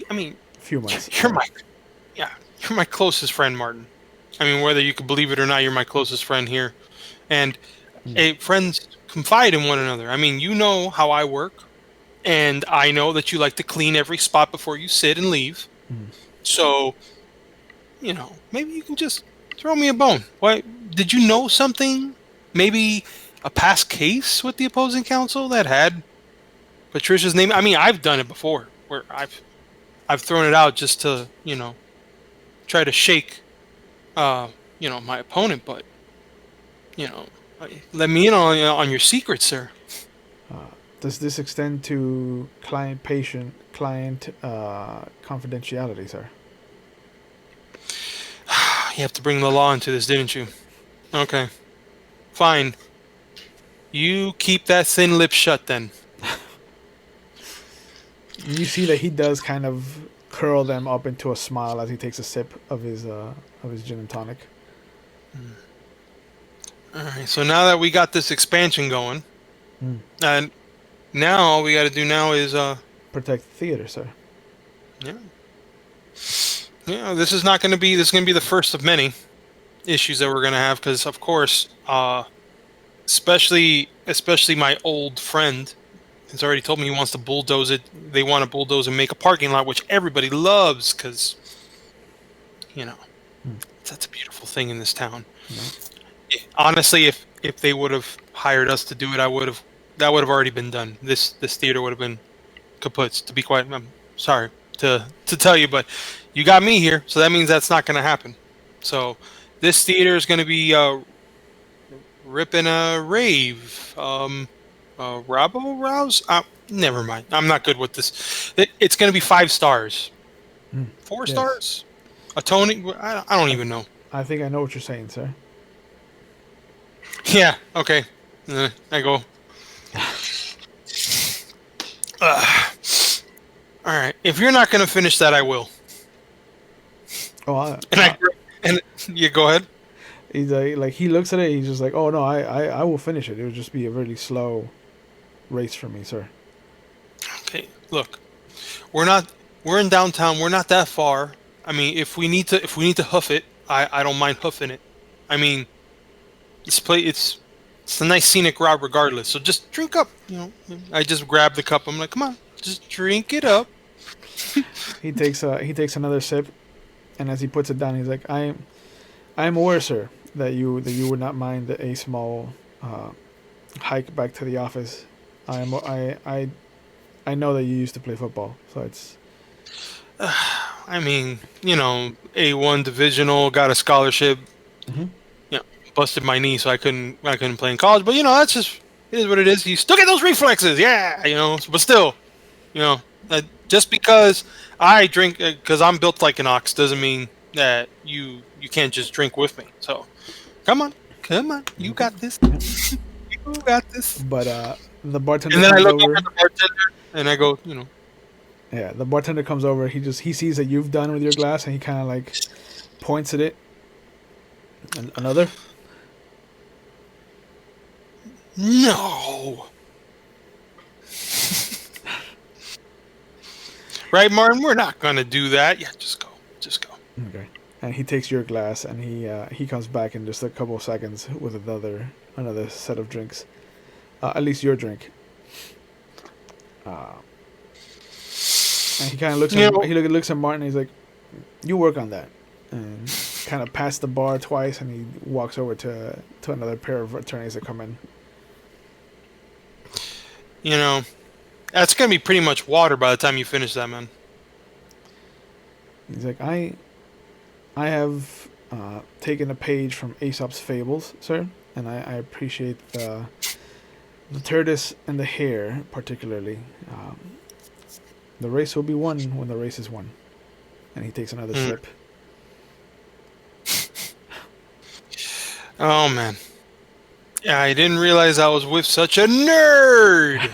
I mean, A few months, you're sir. my yeah, you're my closest friend, Martin. I mean, whether you can believe it or not, you're my closest friend here. And friends confide in one another. I mean, you know how I work, and I know that you like to clean every spot before you sit and leave. Mm. So, maybe you can just throw me a bone. Why did you know something? Maybe a past case with the opposing counsel that had Patricia's name. I mean, I've done it before, where I've thrown it out just to try to shake my opponent, but you know, let me in on your secret, sir. Does this extend to client confidentiality, sir? You have to bring the law into this, didn't you? Okay, fine. You keep that thin lip shut then. You see that he does kind of curl them up into a smile as he takes a sip of his gin and tonic. All right. So now that we got this expansion going, Mm. and now all we got to do now is Protect the theater, sir. yeah, yeah. This is not going to be. This is going to be the first of many issues that we're going to have because, of course, especially my old friend has already told me he wants to bulldoze it. They want to bulldoze and make a parking lot, which everybody loves because you know Mm. that's a beautiful thing in this town. No? Honestly, if they would have hired us to do it, that would have already been done. This theater would have been kaput. To be quite, I'm sorry to tell you, but you got me here, so that means that's not going to happen. So this theater is going to be ripping a rave. Rabo Rouse? Never mind. I'm not good with this. It's going to be 5 stars. Mm. 4 Yes. stars? A Tony? I don't even know. I think I know what you're saying, sir. Yeah, okay. I go. All right. If you're not going to finish that, I will. Oh, And you go ahead. he's like he looks at it. He's just like, oh no, I will finish it. It would just be a really slow race for me, sir. Okay. Look, we're in downtown. We're not that far. I mean, if we need to hoof it, I don't mind hoofing it. I mean, it's a nice scenic route regardless. So just drink up. I just grab the cup. I'm like, come on, just drink it up. He takes another sip, and as he puts it down, he's like, I'm aware, sir, that you would not mind a small hike back to the office. I know that you used to play football, so it's I mean, A1 divisional, got a scholarship. Mhm. Busted my knee, so I couldn't play in college. But that's just it is what it is. You still get those reflexes, yeah. But still, you know, just because I drink, because I'm built like an ox, doesn't mean that you can't just drink with me. So come on, you got this. You got this. But the bartender And then I comes look over. over at the bartender and I go, Yeah, the bartender comes over. He sees that you've done with your glass, and he kind of like points at it. Another. no. Right, Martin? We're not gonna do that. Yeah, just go. Just go. Okay. And he takes your glass, and he comes back in just a couple of seconds with another set of drinks. At least your drink. And he kind of looks at Martin. And he's like, "You work on that," and kind of past the bar twice, and he walks over to another pair of attorneys that come in. That's gonna be pretty much water by the time you finish that, man. He's like, I have taken a page from Aesop's fables, sir, and I appreciate the tortoise and the hare particularly. The race will be won when the race is won. And he takes another sip. Oh man, yeah, I didn't realize I was with such a nerd.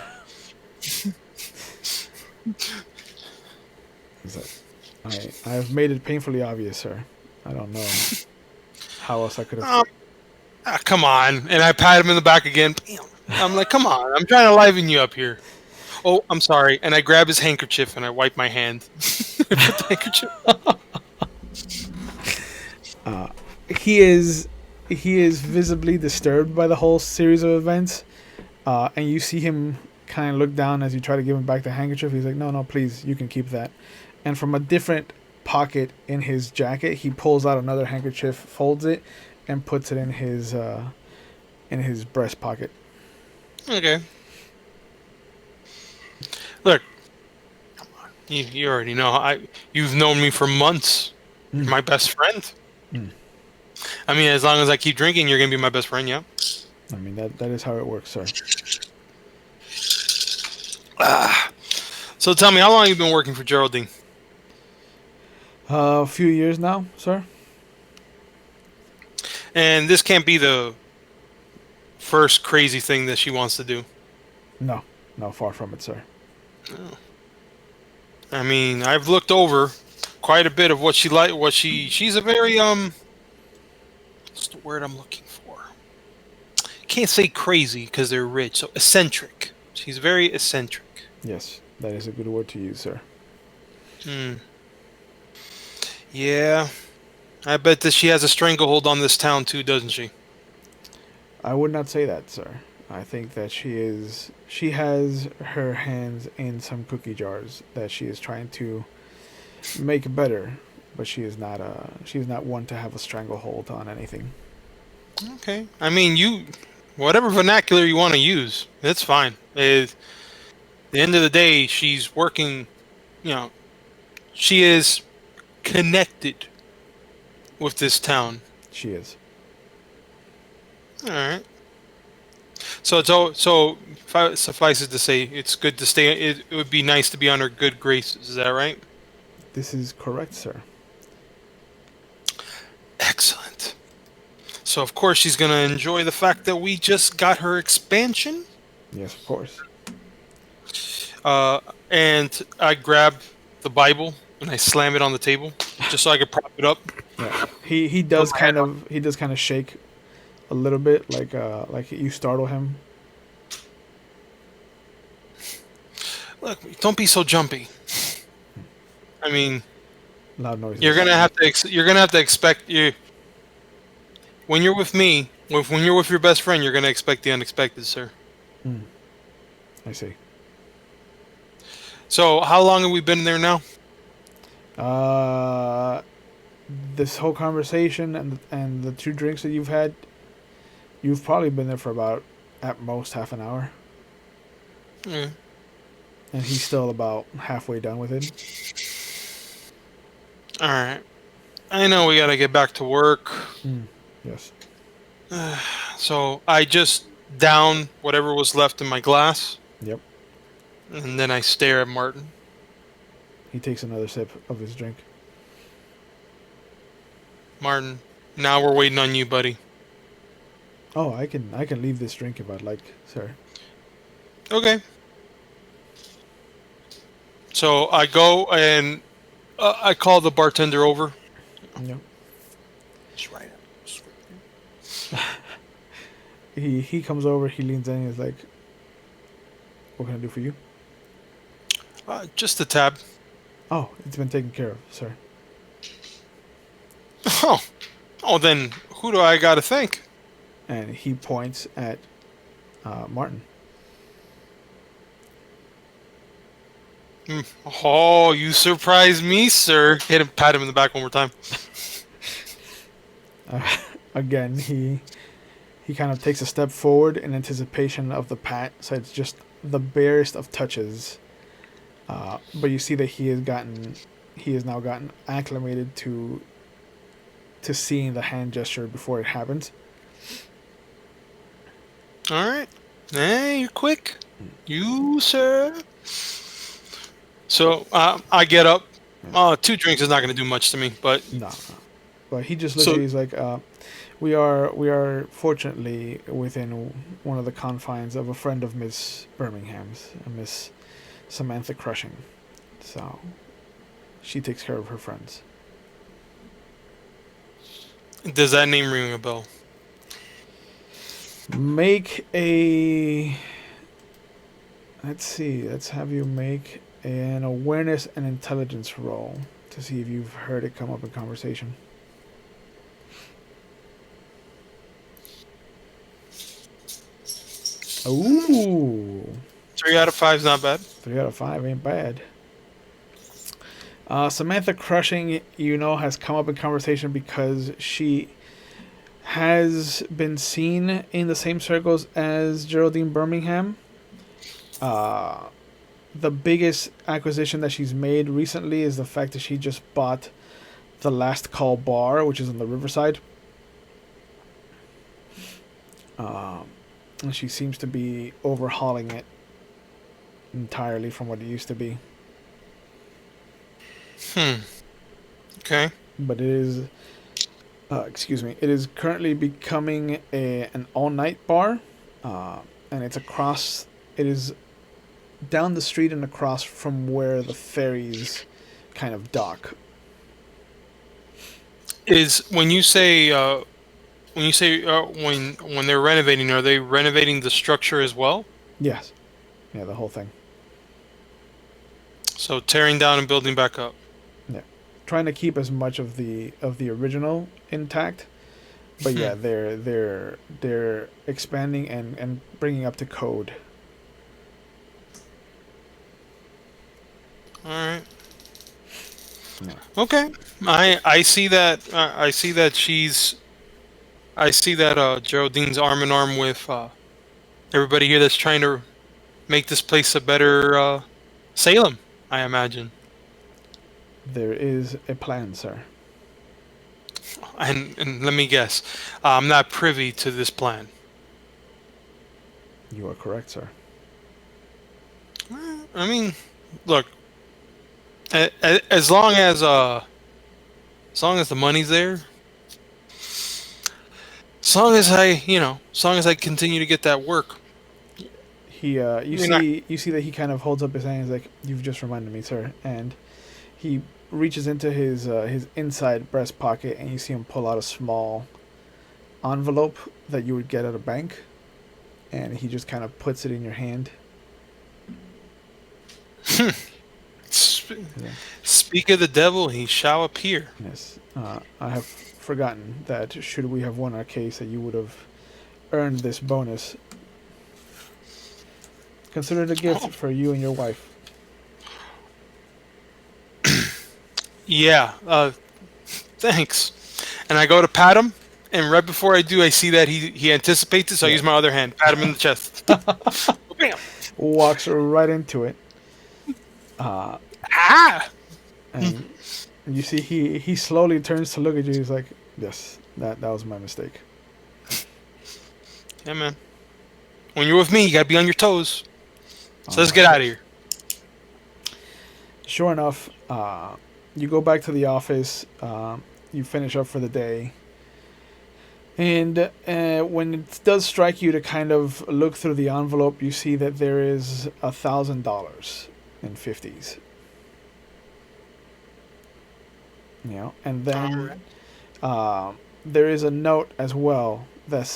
He's like, I have made it painfully obvious, sir. I don't know how else I could have. Come on, and I pat him in the back again. Bam. I'm like, come on, I'm trying to liven you up here. Oh, I'm sorry. And I grab his handkerchief and I wipe my hand. I put the handkerchief. He is he is visibly disturbed by the whole series of events, and you see him kind of look down as you try to give him back the handkerchief. He's like, "No, no, please, you can keep that." And from a different pocket in his jacket, he pulls out another handkerchief, folds it, and puts it in his breast pocket. Okay. Look, you already know. You've known me for months. You're Mm. my best friend. Mm. I mean, as long as I keep drinking, you're gonna be my best friend. Yeah. I mean that is how it works, sir. Ah. So tell me, how long have you been working for Geraldine? A few years now, sir. And this can't be the first crazy thing that she wants to do. No, no, far from it, sir. I mean, I've looked over quite a bit of what she like. She's a very What's the word I'm looking for? Can't say crazy because they're rich. So eccentric. She's very eccentric. Yes, that is a good word to use, sir. Hmm. Yeah. I bet that she has a stranglehold on this town too, doesn't she? I would not say that, sir. I think that she has her hands in some cookie jars that she is trying to make better, but she is not one to have a stranglehold on anything. Okay. I mean, whatever vernacular you want to use, that's fine. At the end of the day, she's working. You know, she is connected with this town. She is. All right. So suffice it to say, it's good to stay. It would be nice to be on her good graces. Is that right? This is correct, sir. Excellent. So of course she's gonna enjoy the fact that we just got her expansion. Yes, of course. Uh, and I grab the Bible and I slam it on the table just so I could prop it up. Yeah. Put my head on. He does kind of shake a little bit like you startle him. Look, don't be so jumpy. I mean, Loud noises. you're gonna have to expect you when you're with me. When you're with your best friend, you're gonna expect the unexpected, sir. Mm, I see. So how long have we been there now? Uh this whole conversation and the two drinks that you've had, you've probably been there for about at most half an hour, Yeah. and he's still about halfway done with it. All right. I know we gotta get back to work. Mm, yes. So I just down whatever was left in my glass, Yep. and then I stare at Martin. He takes another sip of his drink. Martin, now we're waiting on you, buddy. Oh, I can leave this drink if I'd like, sir. Okay. So I go and I call the bartender over. Yep. Just right He comes over. He leans in. He's like, "What can I do for you?" just a tab. Oh, it's been taken care of, sir. Oh, oh, then who do I gotta thank? And he points at Martin. Oh, you surprised me, sir. Hit him, pat him in the back one more time. Uh, again, he kind of takes a step forward in anticipation of the pat. So it's just the barest of touches. But you see that he has now gotten acclimated to seeing the hand gesture before it happens. All right. Hey, you're quick. You, sir. So I get up. Two drinks is not going to do much to me, but No, no. But he just looks at you. He's like, we are fortunately within one of the confines of a friend of Miss Birmingham's, Miss Samantha Crushing. So she takes care of her friends. does that name ring a bell? Make a. Let's see. Let's have you make an awareness and intelligence roll to see if you've heard it come up in conversation. Ooh. 3 out of 5 is not bad. 3 out of 5 ain't bad. Samantha Crushing, has come up in conversation because she has been seen in the same circles as Geraldine Birmingham. The biggest acquisition that she's made recently is the fact that she just bought the Last Call Bar, which is on the Riverside. And she seems to be overhauling it entirely from what it used to be. Okay. But it is, it is currently becoming an all-night bar, and it's across. It is down the street and across from where the ferries kind of dock. Is when you say when they're renovating, are they renovating the structure as well? Yes, yeah, the whole thing. So tearing down and building back up. Yeah, trying to keep as much of the original intact, but yeah, they're expanding and bringing up to code. All right. Yeah. Okay. I see that. I see that Geraldine's arm in arm with everybody here that's trying to make this place a better Salem, I imagine. There is a plan, sir. And let me guess, I'm not privy to this plan. You are correct, sir. I mean, look, as long as the money's there, as long as I continue to get that work. You see that he kind of holds up his hand. He's like, "You've just reminded me, sir," and he reaches into his inside breast pocket, and you see him pull out a small envelope that you would get at a bank, and he just kind of puts it in your hand. Speak of the devil, he shall appear. Yes, I have forgotten that should we have won our case, that you would have earned this bonus. Consider it a gift for you and your wife. Yeah, thanks. And I go to pat him, and right before I do, I see that he anticipates it, so I use my other hand, pat him in the chest. Bam! Walks right into it. Ah! And you see he slowly turns to look at you. He's like, "Yes, that was my mistake." Yeah, man. When you're with me, you gotta be on your toes. So let's get out of here. Sure enough, you go back to the office. You finish up for the day. And when it does strike you to kind of look through the envelope, you see that there is $1,000 in 50s. And then there is a note as well that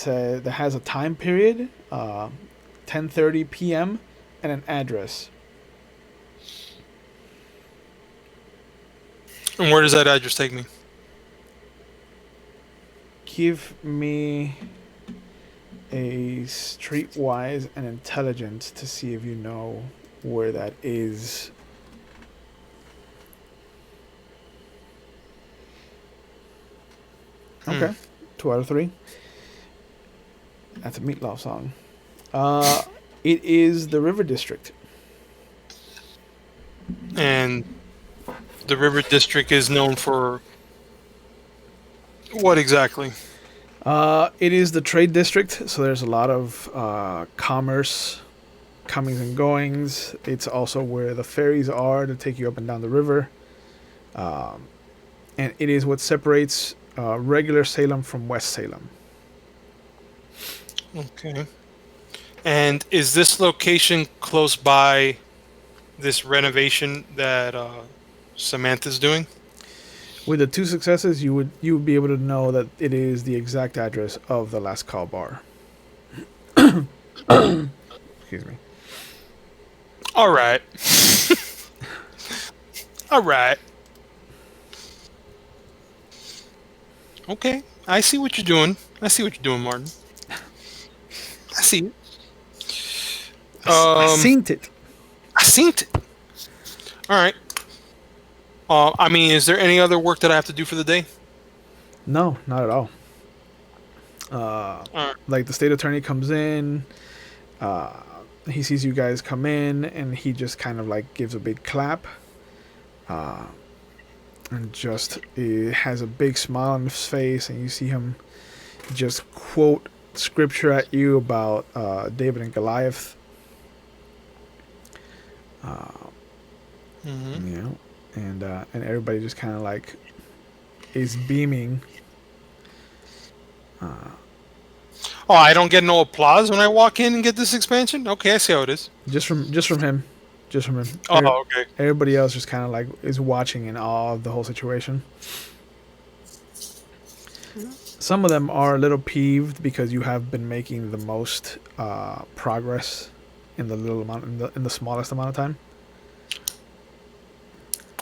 has a time period, 10:30 p.m. and an address. And where does that address take me? Give me a streetwise and intelligence to see if you know where that is. Okay, 2 out of 3. That's a Meatloaf song. It is the River District. And the River District is known for what exactly? It is the trade district, so there's a lot of commerce, comings and goings. It's also where the ferries are to take you up and down the river. And it is what separates regular Salem from West Salem. Okay. And is this location close by this renovation that Samantha's doing? With the 2 successes, you would be able to know that it is the exact address of the Last Call Bar. Excuse me. All right. All right. Okay. I see what you're doing. I see what you're doing, Martin. I see it. I Um, seen it. I seen it. All right. I mean, is there any other work that I have to do for the day? No, not at all. All right. Like the state attorney comes in, uh, he sees you guys come in, and he just kind of like gives a big clap, and just has a big smile on his face, and you see him just quote scripture at you about David and Goliath. Mm-hmm. You know, and everybody just kind of like is beaming. Oh, I don't get no applause when I walk in and get this expansion? Okay, I see how it is. Just from him, just from him. Oh, okay. Everybody else just kind of like is watching in awe of the whole situation. Some of them are a little peeved because you have been making the most progress in the little amount in the smallest amount of time.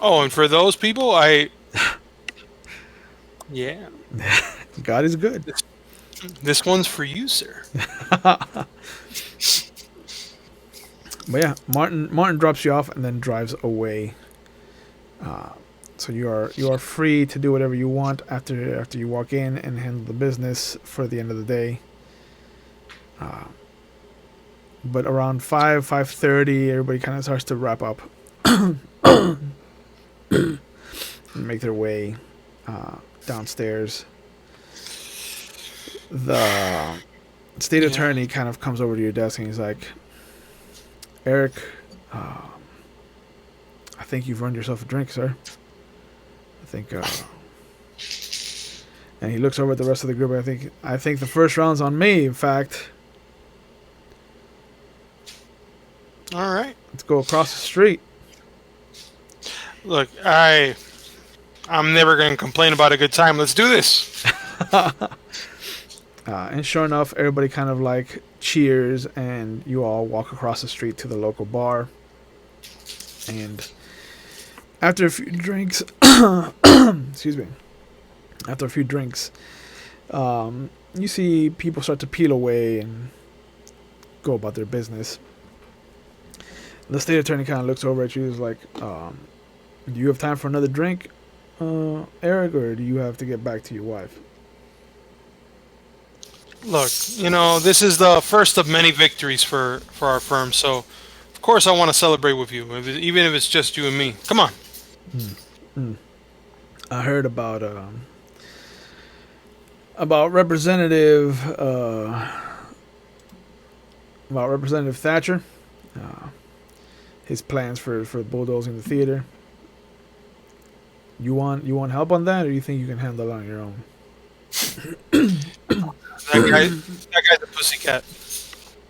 Oh, and for those people, yeah, God is good. this one's for you, sir. But yeah, Martin drops you off and then drives away. So you are free to do whatever you want after you walk in and handle the business for the end of the day. But around 5:30, everybody kind of starts to wrap up and make their way downstairs. The state attorney kind of comes over to your desk and he's like, Eric, I think you've earned yourself a drink, sir. I think, and he looks over at the rest of the group. I think the first round's on me. In fact, All right. let's go across the street. Look, I'm never going to complain about a good time. Let's do this. And sure enough, everybody kind of like cheers, and you all walk across the street to the local bar. And after a few drinks, excuse me, after a few drinks, you see people start to peel away and go about their business. The state attorney kind of looks over at you and is like, do you have time for another drink, Eric, or do you have to get back to your wife? Look, this is the first of many victories for our firm, so of course I want to celebrate with you, even if it's just you and me. Come on. I heard about Representative Thatcher, his plans for bulldozing the theater. You want help on that, or do you think you can handle it on your own? That guy's a pussycat.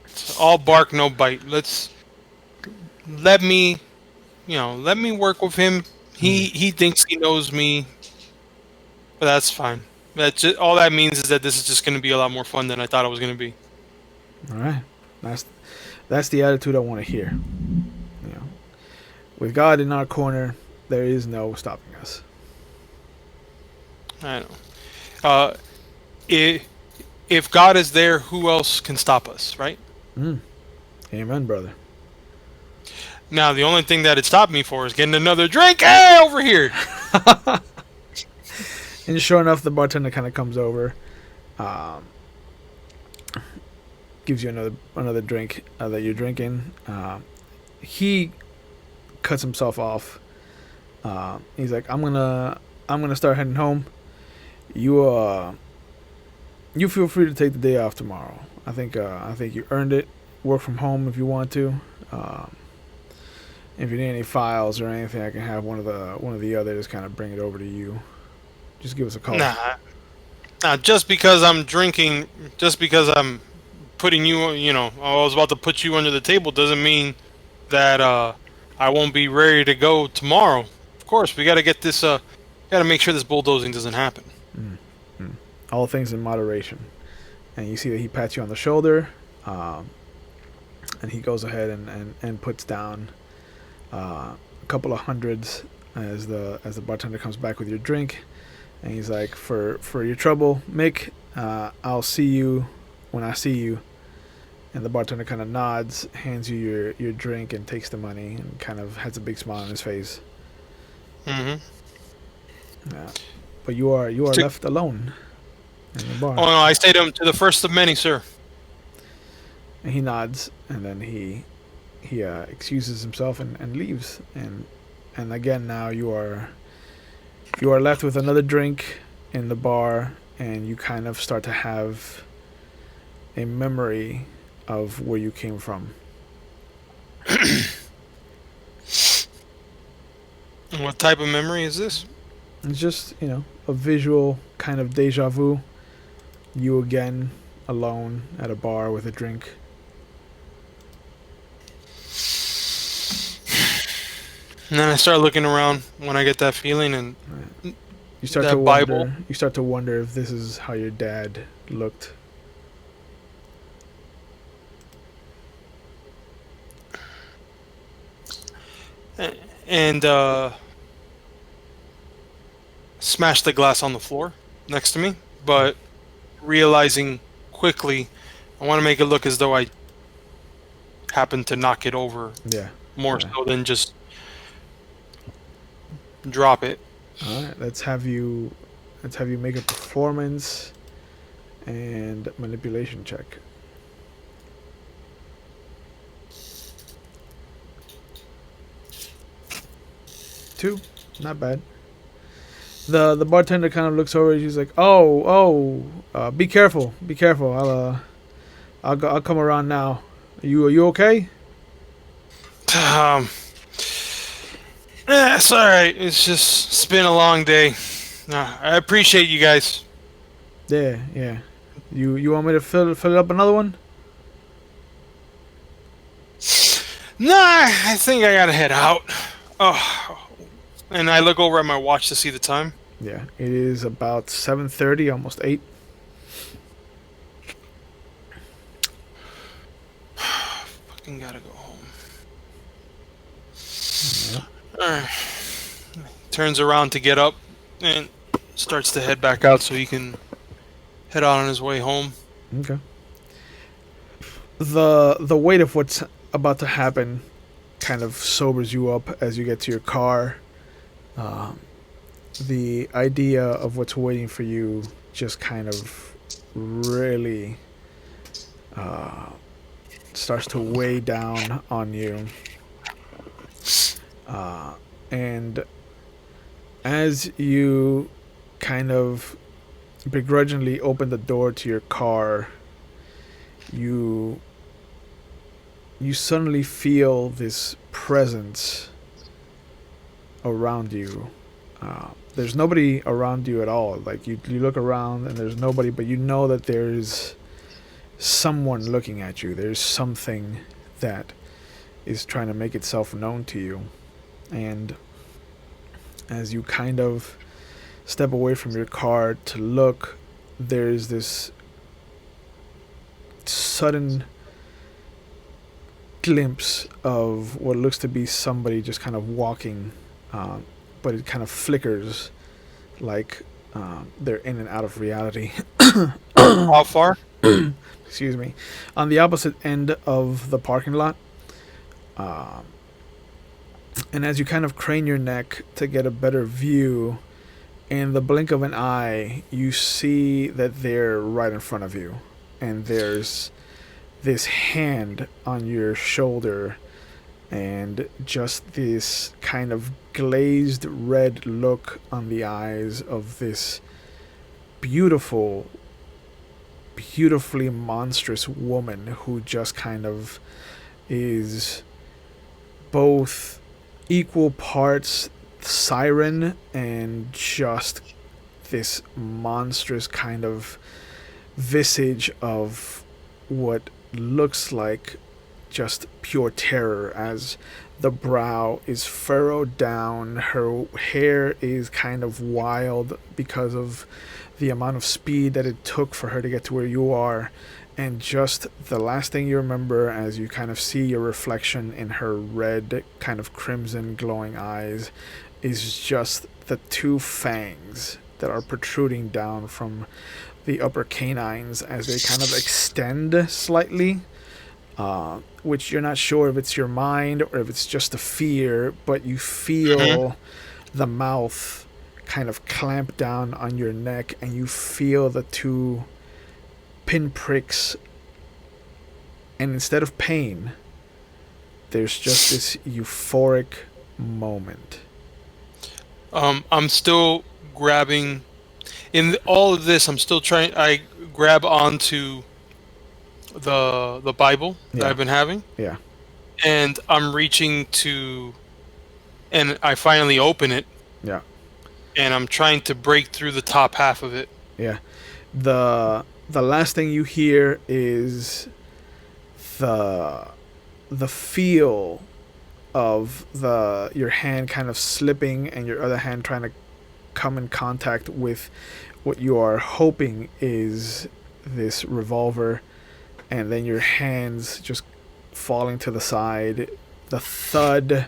It's all bark, no bite. Let me work with him. He thinks he knows me, but that's fine. All that means is that this is just going to be a lot more fun than I thought it was going to be. All right, that's the attitude I want to hear. With God in our corner, there is no stopping us. I know. If God is there, who else can stop us, right? Amen, brother. Now, the only thing that it stopped me for is getting another drink. Hey, over here! And sure enough, the bartender kind of comes over, gives you another drink that you're drinking. He cuts himself off. He's like, I'm gonna start heading home. You feel free to take the day off tomorrow. I think you earned it. Work from home if you want to. If you need any files or anything, I can have one of the others kind of bring it over to you. Just give us a call. Nah, just because I'm drinking, just because I'm putting you, I was about to put you under the table, doesn't mean that I won't be ready to go tomorrow. Of course, we got to get this. Got to make sure this bulldozing doesn't happen. All things in moderation. And you see that he pats you on the shoulder. and he goes ahead and puts down a couple of hundreds as the bartender comes back with your drink, and he's like, for your trouble, Mick, I'll see you when I see you. And the bartender kind of nods, hands you your drink, and takes the money, and kind of has a big smile on his face. Mm-hmm. Yeah. But you are left alone in the bar. Oh no, I say to the first of many, sir. And he nods, and then he excuses himself and leaves. And again, now you are left with another drink in the bar, and you kind of start to have a memory of where you came from. What type of memory is this? It's just, a visual kind of deja vu. You again, alone at a bar with a drink. And then I start looking around when I get that feeling, and You start that to wonder. Bible. You start to wonder if this is how your dad looked. And smash the glass on the floor next to me, but realizing quickly, I want to make it look as though I happened to knock it over Yeah. more Yeah. so than just drop it. All right. Let's have you make a performance and manipulation check. 2, not bad. The bartender kind of looks over. She's like, be careful, be careful. I'll come around now. Are you okay? It's all right. It's been a long day. I appreciate you guys. Yeah, yeah. You want me to fill up another one? Nah, I think I gotta head out. Oh, and I look over at my watch to see the time. Yeah, it is about 7:30, almost 8. Fucking gotta go home. Yeah. Turns around to get up and starts to head back out so he can head out on his way home. Okay. The weight of what's about to happen kind of sobers you up as you get to your car. The idea of what's waiting for you just kind of really starts to weigh down on you. And as you kind of begrudgingly open the door to your car, you suddenly feel this presence around you. There's nobody around you at all. Like you look around and there's nobody, but you know that there's someone looking at you. There's something that is trying to make itself known to you. And as you kind of step away from your car to look, there's this sudden glimpse of what looks to be somebody just kind of walking, but it kind of flickers like they're in and out of reality. How far? Excuse me. On the opposite end of the parking lot. And as you kind of crane your neck to get a better view, in the blink of an eye, you see that they're right in front of you. And there's this hand on your shoulder and just this kind of glazed red look on the eyes of this beautiful, beautifully monstrous woman who just kind of is both equal parts siren and just this monstrous kind of visage of what looks like just pure terror, as The brow is furrowed down. Her hair is kind of wild because of the amount of speed that it took for her to get to where you are. And just the last thing you remember as you kind of see your reflection in her red, kind of crimson, glowing eyes is just the two fangs that are protruding down from the upper canines as they kind of extend slightly, which you're not sure if it's your mind or if it's just a fear, but you Hmm. feel the mouth kind of clamp down on your neck and you feel the two pinpricks, and instead of pain, there's just this euphoric moment. I'm still grabbing all of this. I'm still trying. I grab onto the Bible that Yeah, I've been having, yeah, and I'm reaching to, and I finally open it, yeah, and I'm trying to break through the top half of it. yeah. The last thing you hear is the the feel of the your hand kind of slipping and your other hand trying to come in contact with what you are hoping is this revolver, and then your hands just falling to the side, the thud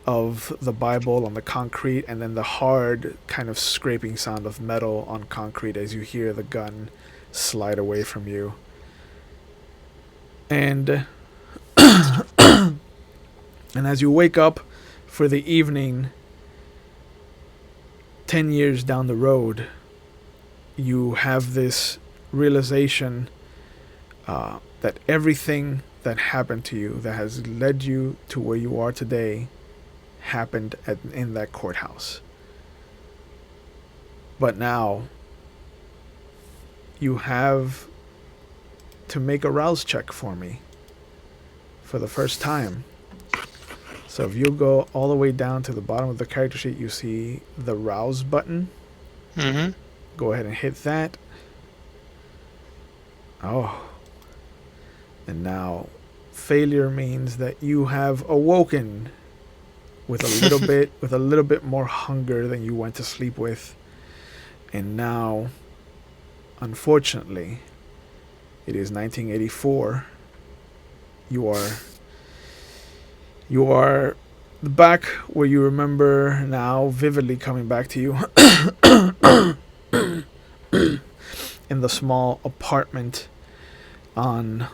of the Bible on the concrete, and then the hard kind of scraping sound of metal on concrete as you hear the gun slide away from you. And as you wake up for the evening 10 years down the road, you have this realization that everything that happened to you that has led you to where you are today happened in that courthouse. But now you have to make a rouse check for me for the first time. So if you go all the way down to the bottom of the character sheet, you see the rouse button. Hmm. Go ahead and hit that. Oh. And now failure means that you have awoken with a little bit more hunger than you went to sleep with. And now, unfortunately, it is 1984. You are back where you remember now vividly coming back to you in the small apartment on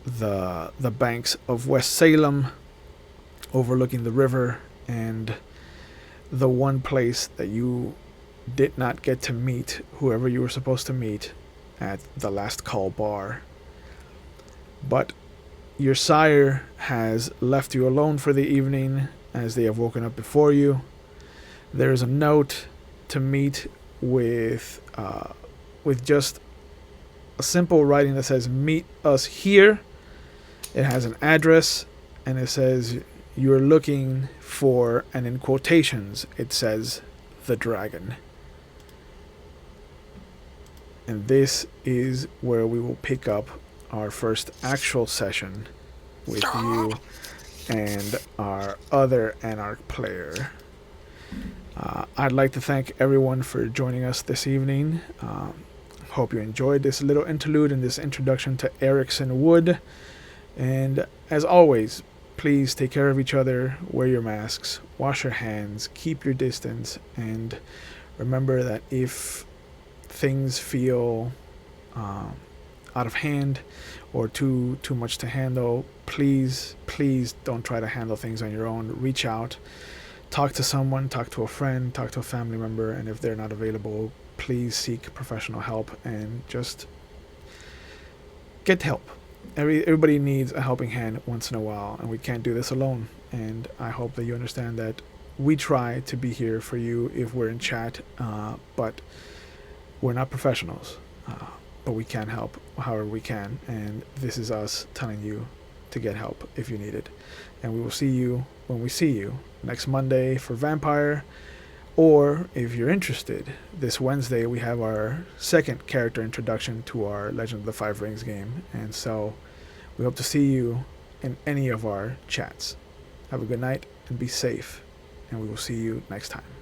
the banks of West Salem, overlooking the river, and the one place that you did not get to meet whoever you were supposed to meet at the last call bar. But your sire has left you alone for the evening as they have woken up before you. There is a note to meet with just a simple writing that says "Meet us here." It has an address and it says you're looking for, and in quotations it says, the dragon. And this is where we will pick up our first actual session with you and our other Anarch player. I'd like to thank everyone for joining us this evening. Hope you enjoyed this little interlude and this introduction to Erikson Woode. And as always, please take care of each other, wear your masks, wash your hands, keep your distance, and remember that if things feel out of hand or too much to handle, please don't try to handle things on your own. Reach out, talk to someone, talk to a friend, talk to a family member, and if they're not available, please seek professional help and just get help. Everybody needs a helping hand once in a while, and we can't do this alone. And I hope that you understand that we try to be here for you if we're in chat, but we're not professionals. But we can help however we can, and this is us telling you to get help if you need it. And we will see you when we see you next Monday for Vampire, or if you're interested, this Wednesday we have our second character introduction to our Legend of the Five Rings game, and so we hope to see you in any of our chats. Have a good night and be safe. And we will see you next time.